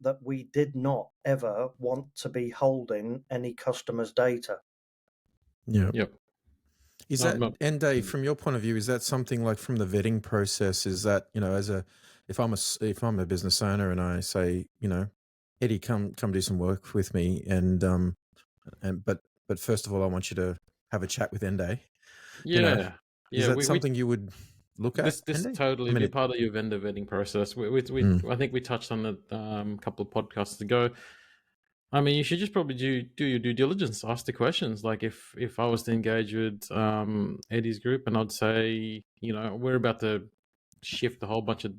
that we did not ever want to be holding any customer's data. Yeah. Yep. Is No, that no. Ende, from your point of view, is that something like from the vetting process? Is that, as a if I'm a business owner and I say, Eddie, come do some work with me, but first of all, I want you to have a chat with Ende. Yeah, Is yeah. that We something you would look at, this Ende? I totally mean, be part of your vendor vetting process. mm, I think we touched on it a couple of podcasts ago. I mean, you should just probably do your due diligence, ask the questions. Like if I was to engage with Eddie's group, and I'd say, we're about to shift a whole bunch of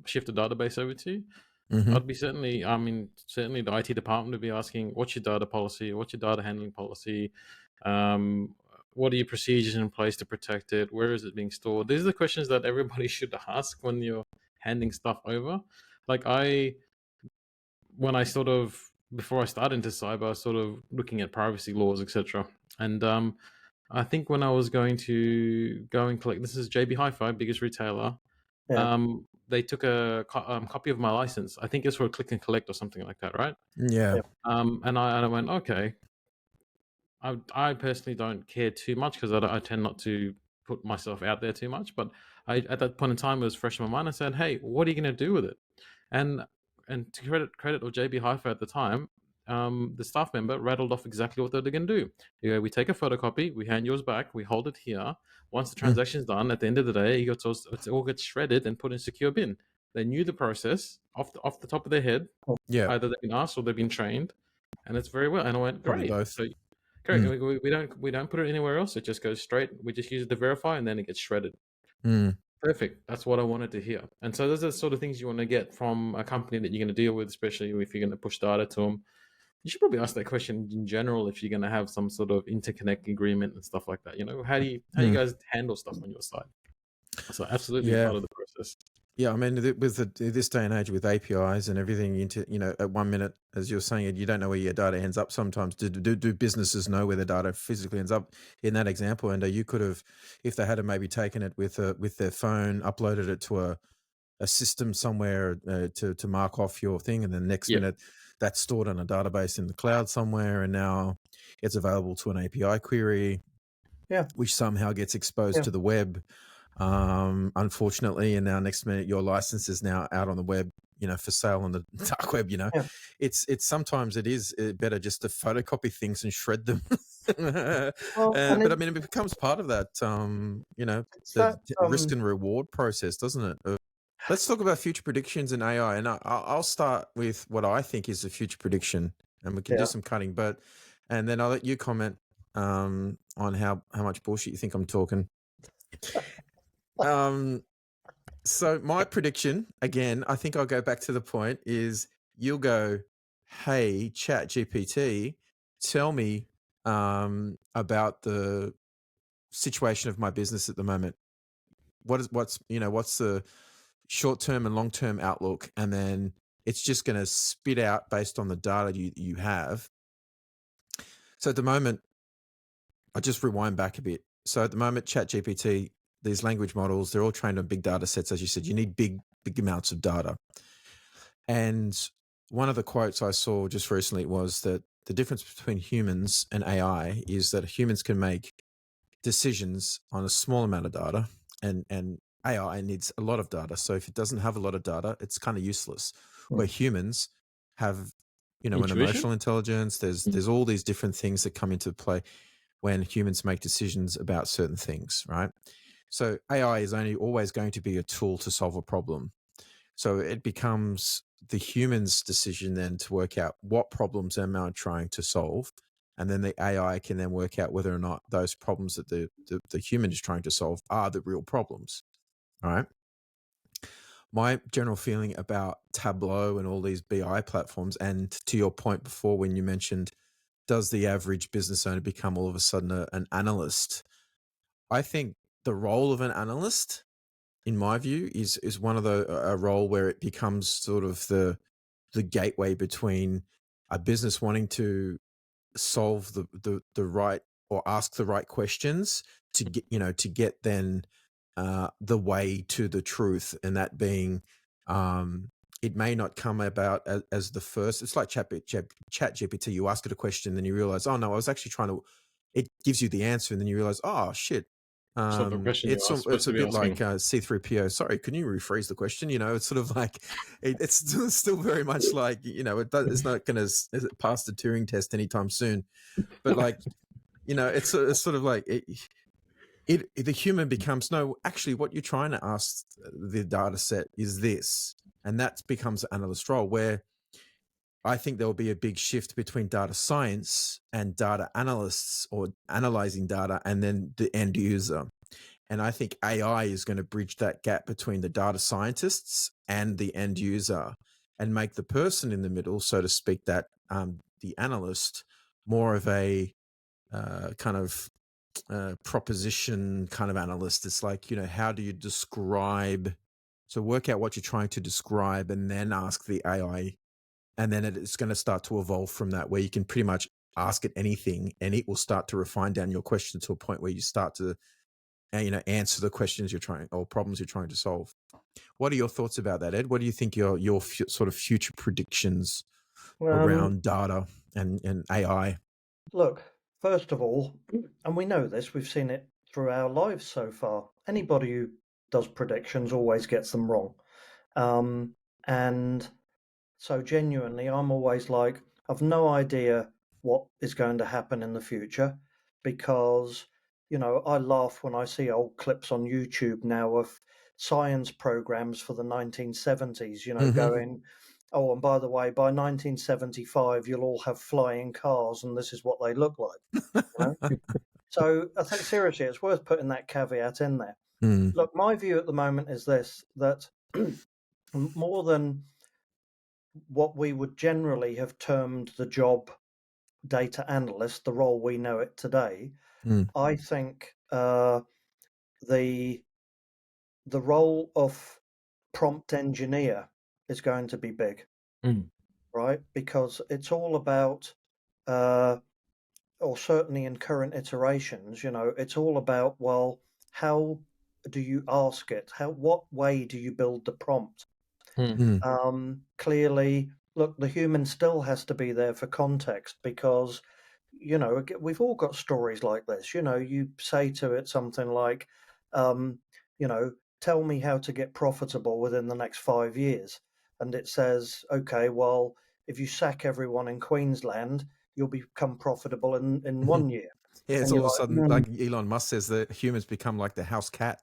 shift the database over to you. hmm I'd be certainly the IT department would be asking, what's your data policy? What's your data handling policy? Um, what are your procedures in place to protect it? Where is it being stored? These are the questions that everybody should ask when you're handing stuff over. Like when I before I started into cyber, I was sort of looking at privacy laws, etc. And I think when I was going to go and collect, this is JB Hi-Fi, biggest retailer. Yeah. They took a copy of my license. I think it's for a click and collect or something like that, right? yeah, Yeah. And I went, okay. I personally don't care too much because I tend not to put myself out there too much. But at that point in time, it was fresh in my mind. I said, "Hey, what are you going to do with it?" And and to credit of JB Hi-Fi at the time, the staff member rattled off exactly what they were going to do. We take a photocopy, we hand yours back, we hold it here. Once the mm, transaction's done, at the end of the day, it all gets shredded and put in secure bin. They knew the process off the top of their head. yeah, Either they've been asked or they've been trained, and it's very well. And I went, probably great. both. So correct. Mm, We don't put it anywhere else. It just goes straight. We just use it to verify, and then it gets shredded. mm, Perfect. That's what I wanted to hear. And so those are the sort of things you want to get from a company that you're going to deal with, especially if you're going to push data to them. You should probably ask that question in general if you're going to have some sort of interconnect agreement and stuff like that. How do you mm. guys handle stuff on your side? So absolutely Yeah. part of the process. Yeah, I mean, this day and age with APIs and everything at 1 minute, as you're saying, you don't know where your data ends up. Sometimes do businesses know where the data physically ends up? In that example, and you could have, if they had maybe taken it with their phone, uploaded it to a system somewhere to mark off your thing, and then next Yeah. minute that's stored on a database in the cloud somewhere, and now it's available to an API query, Yeah. which somehow gets exposed Yeah. to the web, unfortunately, and now next minute your license is now out on the web, for sale on the dark web. Yeah. It's sometimes it is better just to photocopy things and shred them. Well, and But I mean, it becomes part of that, it's the that risk and reward process, doesn't it? Let's talk about future predictions in AI, and I'll start with what I think is a future prediction, and we can do yeah. some cutting, and then I'll let you comment on how much bullshit you think I'm talking. So my prediction, again, I think I'll go back to the point, is you'll go, hey, Chat GPT, tell me about the situation of my business at the moment. What's the short term and long term outlook, and then it's just going to spit out based on the data you have. So at the moment, I just rewind back a bit. So at the moment, ChatGPT, these language models, they're all trained on big data sets. As you said, you need big amounts of data. And one of the quotes I saw just recently was that the difference between humans and AI is that humans can make decisions on a small amount of data, and AI needs a lot of data. So if it doesn't have a lot of data, it's kind of useless. Where humans have, an Intuition? emotional intelligence, there's all these different things that come into play when humans make decisions about certain things, right? So AI is only always going to be a tool to solve a problem. So it becomes the human's decision then to work out what problems am I trying to solve. And then the AI can then work out whether or not those problems that the human is trying to solve are the real problems. All right. My general feeling about Tableau and all these BI platforms, and to your point before when you mentioned, does the average business owner become all of a sudden an analyst? I think the role of an analyst, in my view, is one of a role where it becomes sort of the gateway between a business wanting to solve the right, or ask the right questions to get then the way to the truth, and that being, it may not come about as the first. It's like chat GPT. You ask it a question, then you realize, oh no, I was actually trying to. It gives you the answer, and then you realize, oh shit, Sort of question you are supposed It's to a be bit like asking. C3PO. Sorry, can you rephrase the question? It's sort of like it's still very much like it's not going to pass the Turing test anytime soon. But like it's sort of like the human becomes no. Actually, what you're trying to ask the data set is this, and that becomes an analyst role where I think there will be a big shift between data science and data analysts, or analyzing data, and then the end user. And I think AI is going to bridge that gap between the data scientists and the end user, and make the person in the middle, so to speak, that the analyst, more of a kind of proposition kind of analyst. It's like, how do you describe? So work out what you're trying to describe, and then ask the AI, and then it's going to start to evolve from that, where you can pretty much ask it anything, and it will start to refine down your question to a point where you start to answer the questions you're trying, or problems you're trying to solve. What are your thoughts about that, Ed? What do you think your sort of future predictions around data and AI? Look, first of all, and we know this, we've seen it through our lives so far. Anybody who does predictions always gets them wrong. And so genuinely, I'm always like, I've no idea what is going to happen in the future, because, I laugh when I see old clips on YouTube now of science programs for the 1970s, going, oh, and by the way, by 1975, you'll all have flying cars and this is what they look like. So I think seriously, it's worth putting that caveat in there. Mm. Look, my view at the moment is this, that more than what we would generally have termed the job data analyst, the role we know it today, I think the role of prompt engineer is going to be big, right? Because it's all about, or certainly in current iterations, it's all about, well, how do you ask it? What way do you build the prompt? Clearly, look, the human still has to be there for context, because, we've all got stories like this. You say to it something like, tell me how to get profitable within the next 5 years. And it says, okay, well, if you sack everyone in Queensland, you'll become profitable in 1 year. Yeah, it's And all you're of a like, sudden, like Elon Musk says, that humans become like the house cat.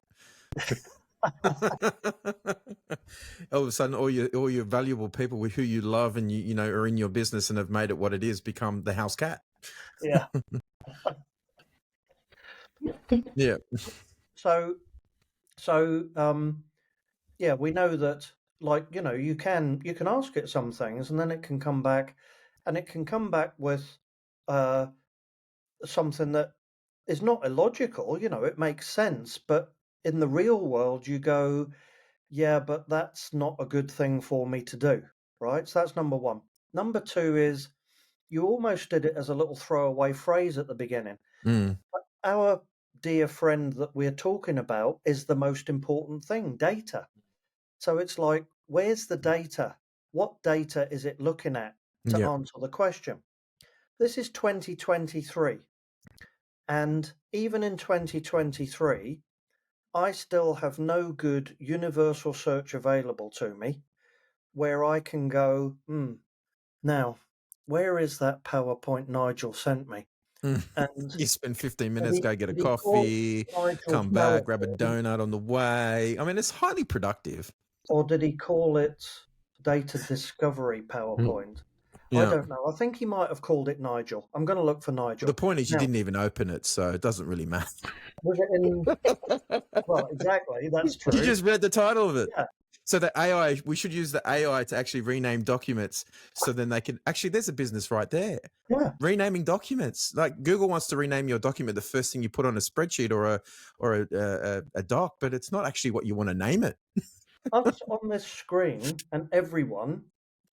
All of a sudden, all your valuable people with who you love and you know are in your business and have made it what it is, become the house cat. yeah. Yeah. So, yeah, we know that, like, you can ask it some things, and then it can come back, with something that is not illogical. It makes sense, but in the real world, you go, yeah, but that's not a good thing for me to do, right? So that's number one. Number two is, you almost did it as a little throwaway phrase at the beginning. Our dear friend that we're talking about is the most important thing, data. So it's like, where's the data? What data is it looking at to Yeah. answer the question? This is 2023. And even in 2023, I still have no good universal search available to me where I can go, now, where is that PowerPoint Nigel sent me? And You spend 15 did minutes, he, go get a did he call coffee, Nigel's come back, grab a PowerPoint, donut on the way. I mean, it's highly productive. or did he call it Data Discovery PowerPoint? I Yeah. don't know. I think he might have called it Nigel. I'm going to look for Nigel. The point is, you Now, didn't even open it, so it doesn't really matter. was it in? Well, exactly. That's You true. just read the title of it. Yeah. So the AI, we should use the AI to actually rename documents, so then they can actually, there's a business right there. Yeah. Renaming documents. Like Google wants to rename your document the first thing you put on a spreadsheet or a doc, but it's not actually what you want to name it. Us on this screen, and everyone,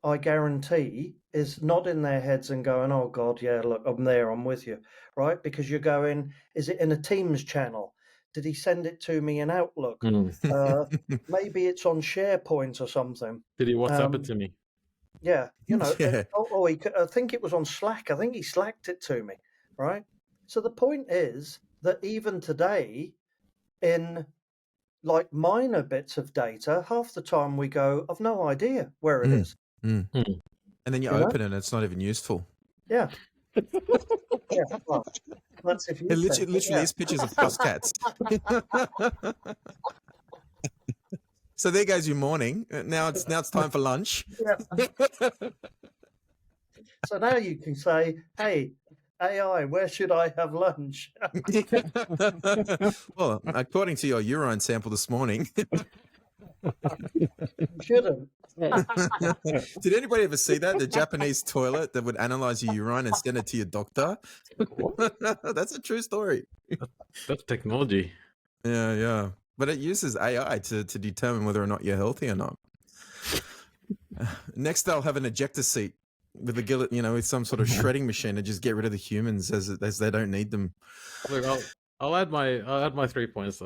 I guarantee, is nodding their heads and going, "Oh God, yeah, look, I'm there, I'm with you," right? Because you're going, is it in a Teams channel? Did he send it to me in Outlook? Maybe it's on SharePoint or something. Did he WhatsApp it to me? Yeah, Yeah. I think it was on Slack. I think he slacked it to me, right? So the point is that even today, in like minor bits of data, half the time we go, I've no idea where it is. And then you You know? open it and it's not even useful. Yeah. Yeah. Well, that's if you It think. literally is pictures of house cats. So there goes your morning. Now it's time for lunch. Yeah. So now you can say, hey, AI, where should I have lunch? Well, according to your urine sample this morning, You shouldn't. did anybody ever see that? The Japanese toilet that would analyze your urine and send it to your doctor? That's a true story. That's technology. Yeah. But it uses AI to determine whether or not you're healthy or not. Next, they'll have an ejector seat with a gillet, with some sort of shredding machine and just get rid of the humans as they don't need them. Look, I'll add my 3 points.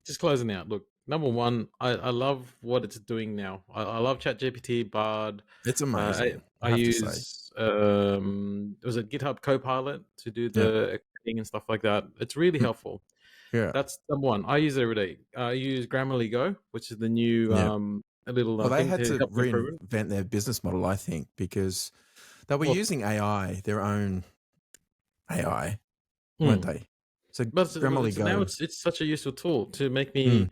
Just closing out. Look, number one, I love what it's doing now. I love ChatGPT, Bard. It's amazing. I use was it GitHub Copilot to do the editing and stuff like that. It's really helpful. Yeah, that's number one. I use it every day. I use Grammarly Go, which is the new a little. Well, they thing had to help reinvent their business model, I think, because they were using AI, their own AI, weren't they? So Grammarly Go. Now it's such a useful tool to make me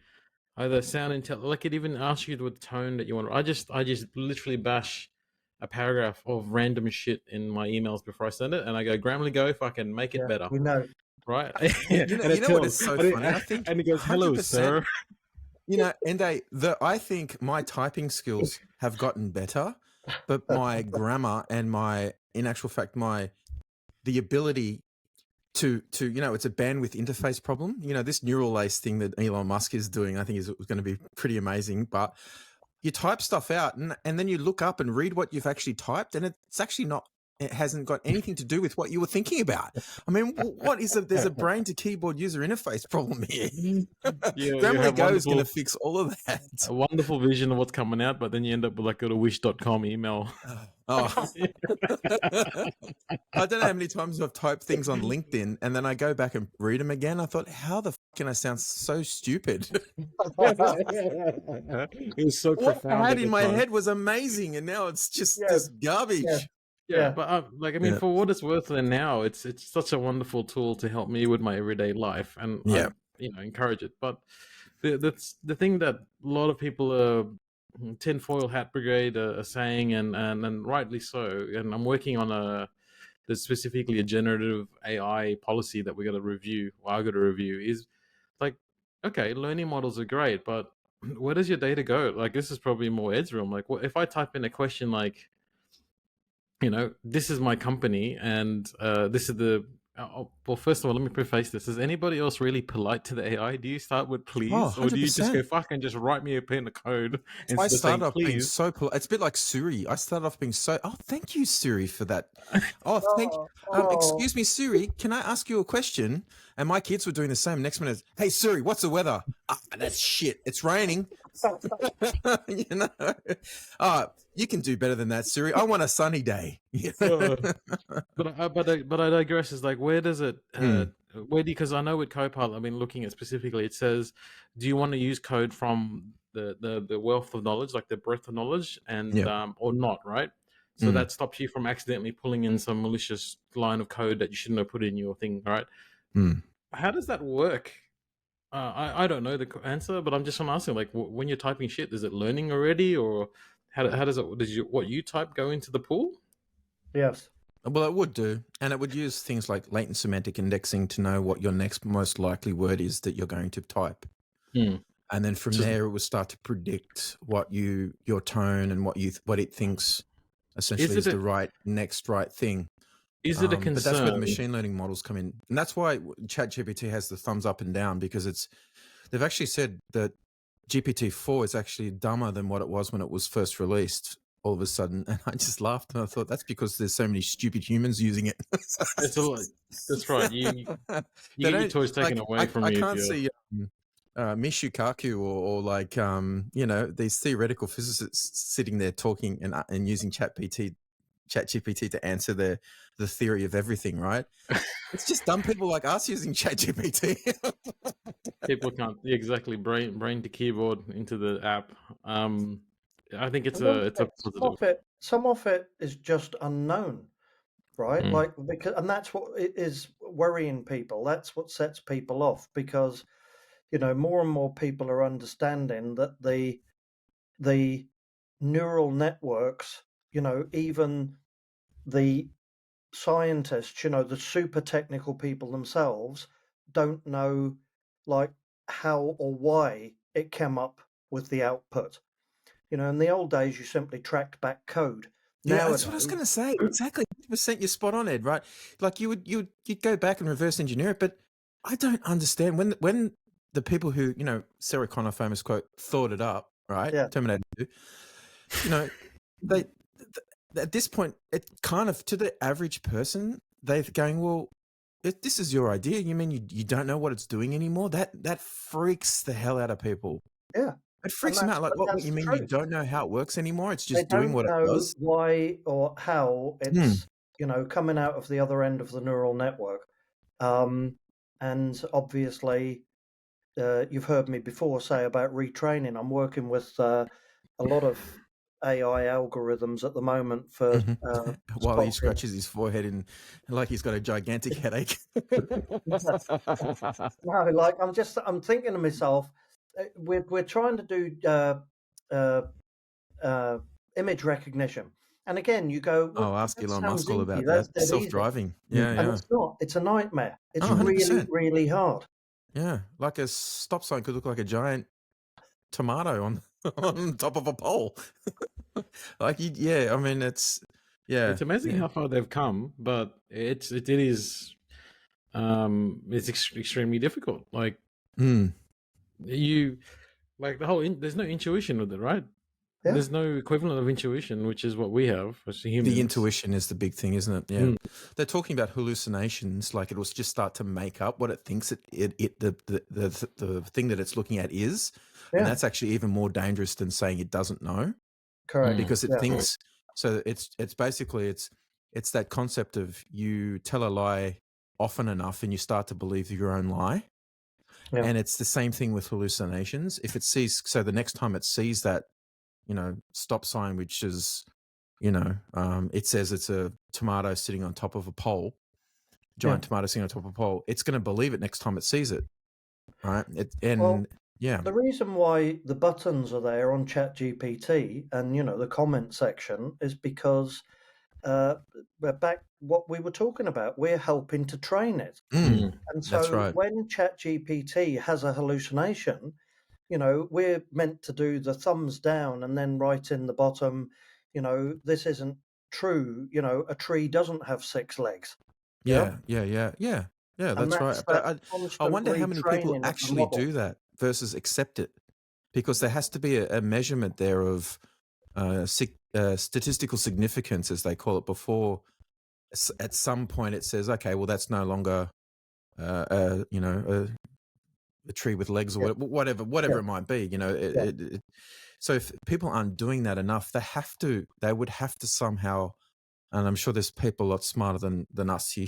either sound intelligent. Like it even asks you with the tone that you want. I just literally bash a paragraph of random shit in my emails before I send it, and I go Grammarly Go if I can make it better. We know, right? You know what is so funny? I think, and it goes, "Hello, sir." Ende, I think my typing skills have gotten better, but my grammar and in actual fact, the ability to it's a bandwidth interface problem. This neural lace thing that Elon Musk is doing, I think is going to be pretty amazing. But you type stuff out and then you look up and read what you've actually typed, and it's actually not. It hasn't got anything to do with what you were thinking about. I mean, there's a brain to keyboard user interface problem here. Grammarly Go is going to fix all of that. A wonderful vision of what's coming out, but then you end up with like a wish.com email. I don't know how many times I've typed things on LinkedIn and then I go back and read them again. I thought, how the f can I sound so stupid? It was so profound. What I had in my head was amazing, and now it's just garbage. Yeah, but for what it's worth, and now it's such a wonderful tool to help me with my everyday life, and I, encourage it. But the thing that a lot of people tinfoil hat brigade are saying, and rightly so. And I'm working on there's specifically a generative AI policy that we got to review. Or I got to review is like, okay, learning models are great, but where does your data go? Like, this is probably more Ed's realm. Like, if I type in a question like, this is my company, and this is the. Well, first of all, let me preface this. Is anybody else really polite to the AI? Do you start with please, or do you just go fuck and just write me a pen of code? I started off being so polite. It's a bit like Siri. I started off being so. Oh, thank you, Siri, for that. Excuse me, Siri. Can I ask you a question? And my kids were doing the same. Next minute, hey Siri, what's the weather? That's shit. It's raining. You can do better than that, Siri. I want a sunny day. But I digress. Is like, where does it? Because I know with Copilot, I've been looking at specifically. It says, do you want to use code from the wealth of knowledge, like the breadth of knowledge, and or not, right? So that stops you from accidentally pulling in some malicious line of code that you shouldn't have put in your thing, right? How does that work? I don't know the answer, but I'm just asking, like, when you're typing shit, is it learning already, or how does it? What you type go into the pool? Yes. Well, it would do, and it would use things like latent semantic indexing to know what your next most likely word is that you're going to type, and then from there it will start to predict what your tone and what it thinks essentially is the next right thing. Is it a concern? But that's where the machine learning models come in, and that's why ChatGPT has the thumbs up and down, because they've actually said that GPT-4 is actually dumber than what it was when it was first released. All of a sudden, and I just laughed and I thought that's because there's so many stupid humans using it. That's right. You get your toys taken away from you. I can't see Michio Kaku or like these theoretical physicists sitting there talking and using ChatGPT to answer the theory of everything, right? It's just dumb people like us using ChatGPT. People can't exactly brain to keyboard into the app. I think it's And a also, positive. some of it is just unknown, right? Mm. Like, because, and that's what it is worrying people. That's what sets people off, because more and more people are understanding that the neural networks, even the scientists, the super technical people themselves don't know, like, how or why it came up with the output. In the old days, you simply tracked back code. Yeah, that's what I was Nowadays, going to say. Exactly, 100%. You're spot on, Ed. Right? Like you'd go back and reverse engineer it, but I don't understand when the people who Sarah Connor, famous quote, thought it up, right? yeah, Terminator 2. They at this point, it kind of, to the average person, they're going, well, if this is your idea, you mean you don't know what it's doing anymore? That freaks the hell out of people. yeah, It and freaks them out. Like, what that's you the mean you truth. don't know how it works anymore? It's They just doing don't what it know does. why or how Hmm. it's coming out of the other end of the neural network. And obviously, you've heard me before say about retraining. I'm working with a lot of AI algorithms at the moment for While he spotting. scratches his forehead and like he's got a gigantic headache. No, like, I'm thinking to myself, we're trying to do uh, uh, image recognition, and again, you go, well, Oh, ask that Elon sounds Musk all easy. about That's that. dead easy, Self-driving. Yeah, and yeah. it's not. It's a nightmare. It's Oh, really, 100%. really hard. Yeah. Like a stop sign could look like a giant tomato on top of a pole. Like, yeah, I mean, it's It's amazing yeah. how far they've come, but it is it's extremely difficult. Like Mm. you, like the whole there's no intuition with it, right? Yeah, There's no equivalent of intuition, which is what we have as The humans. intuition is the big thing, isn't it? Yeah. Mm. They're talking about hallucinations, like it will just start to make up what it thinks the thing that it's looking at is. And yeah, that's actually even more dangerous than saying it doesn't know, correct. because it Yeah, thinks. So it's basically it's that concept of you tell a lie often enough and you start to believe your own lie. yeah. And it's the same thing with hallucinations. If it sees, so the next time it sees that, stop sign, which is, it says it's a tomato sitting on top of a pole, giant tomato sitting on top of a pole, it's going to believe it next time it sees it. Right. Well, Yeah. the reason why the buttons are there on ChatGPT and the comment section is because we're back what we were talking about. We're helping to train it. Mm, And that's so right. when ChatGPT has a hallucination, we're meant to do the thumbs down and then write in the bottom, this isn't true. A tree doesn't have 6 legs. Yeah. Yeah. And That's that's right. that But I constant wonder how many people retraining of the actually model. do that versus accept it, because there has to be a measurement there of statistical significance, as they call it, before at some point it says, okay, well, that's no longer, a tree with legs or Yeah. whatever Yeah. it might be. Yeah. So if people aren't doing that enough, they would have to somehow, and I'm sure there's people a lot smarter than us here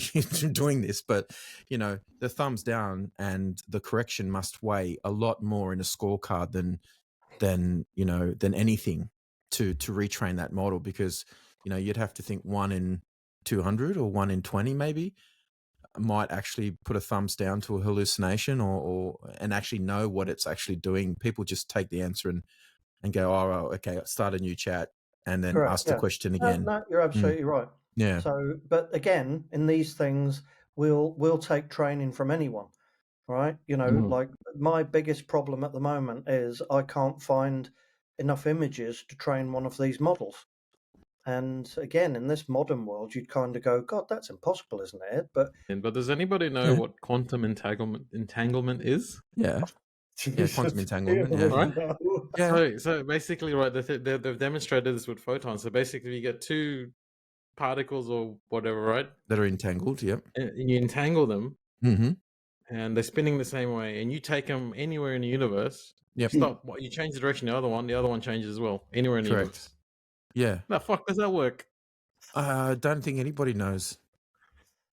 doing this, but the thumbs down and the correction must weigh a lot more in a scorecard than anything to retrain that model, because you'd have to think 1 in 200 or 1 in 20 maybe might actually put a thumbs down to a hallucination or and actually know what it's actually doing. People just take the answer and go, oh, okay, start a new chat and then Correct. ask the Yeah. question No, again. no, you're absolutely right. Yeah. So, but again, in these things, we'll take training from anyone, right? Mhm. Like, my biggest problem at the moment is I can't find enough images to train one of these models. And again, in this modern world, you'd kind of go, God, that's impossible, isn't it? But But does anybody know Yeah. what quantum entanglement is? Yeah. Yeah. Quantum Jesus, entanglement. dear, Yeah. Right. no. Yeah. So basically, right, they've demonstrated this with photons. So basically, you get two particles or whatever, right? That are entangled. Yep. And you entangle them, Mm-hmm. and they're spinning the same way. And you take them anywhere in the universe. Yep. You change the direction of the other one changes as well, anywhere in the Correct. universe. Yeah. The fuck does that work? I don't think anybody knows.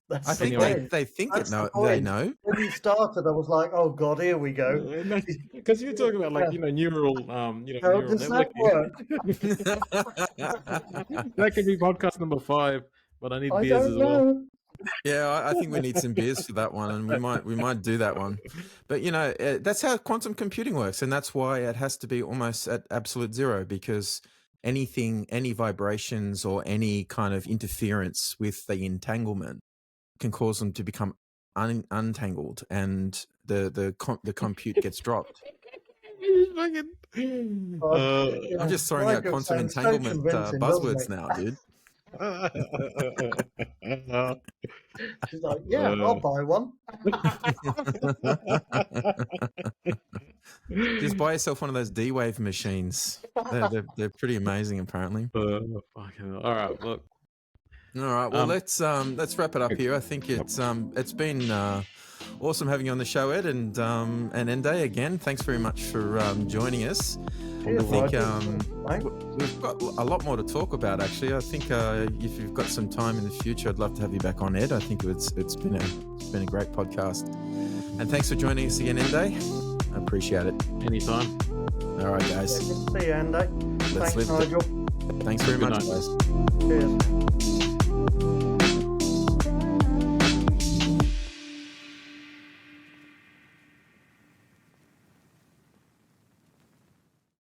That's I the think Anyway. they think That's the they point. know. When you started, I was like, "Oh God, here we go." Because you're talking about like neural How neural does that networking. work? That could be podcast number 5, but I need I beers don't as well. know. Yeah, I think we need some beers for that one, and we might do that one. But that's how quantum computing works, and that's why it has to be almost at absolute zero, because any vibrations or any kind of interference with the entanglement can cause them to become untangled, and the compute gets dropped. I'm just throwing out Michael quantum sounds so entanglement convincing, buzzwords doesn't now, dude. he? She's like, "Yeah, I'll buy one." Just buy yourself one of those D-Wave machines. They're pretty amazing, apparently. Fucking all right, look. All right, well let's wrap it up here. I think it's been awesome having you on the show, Ed, and Ende again. Thanks very much for joining us. Cheers, I think Michael. we've got a lot more to talk about. Actually, I think if you've got some time in the future, I'd love to have you back on, Ed. I think it's been a great podcast. And thanks for joining us again, Ende. I appreciate it. Anytime. All right, guys. Yeah, good to see you, Andy. Let's Thanks, live Nigel. Thanks very Good much, night. guys. Cheers.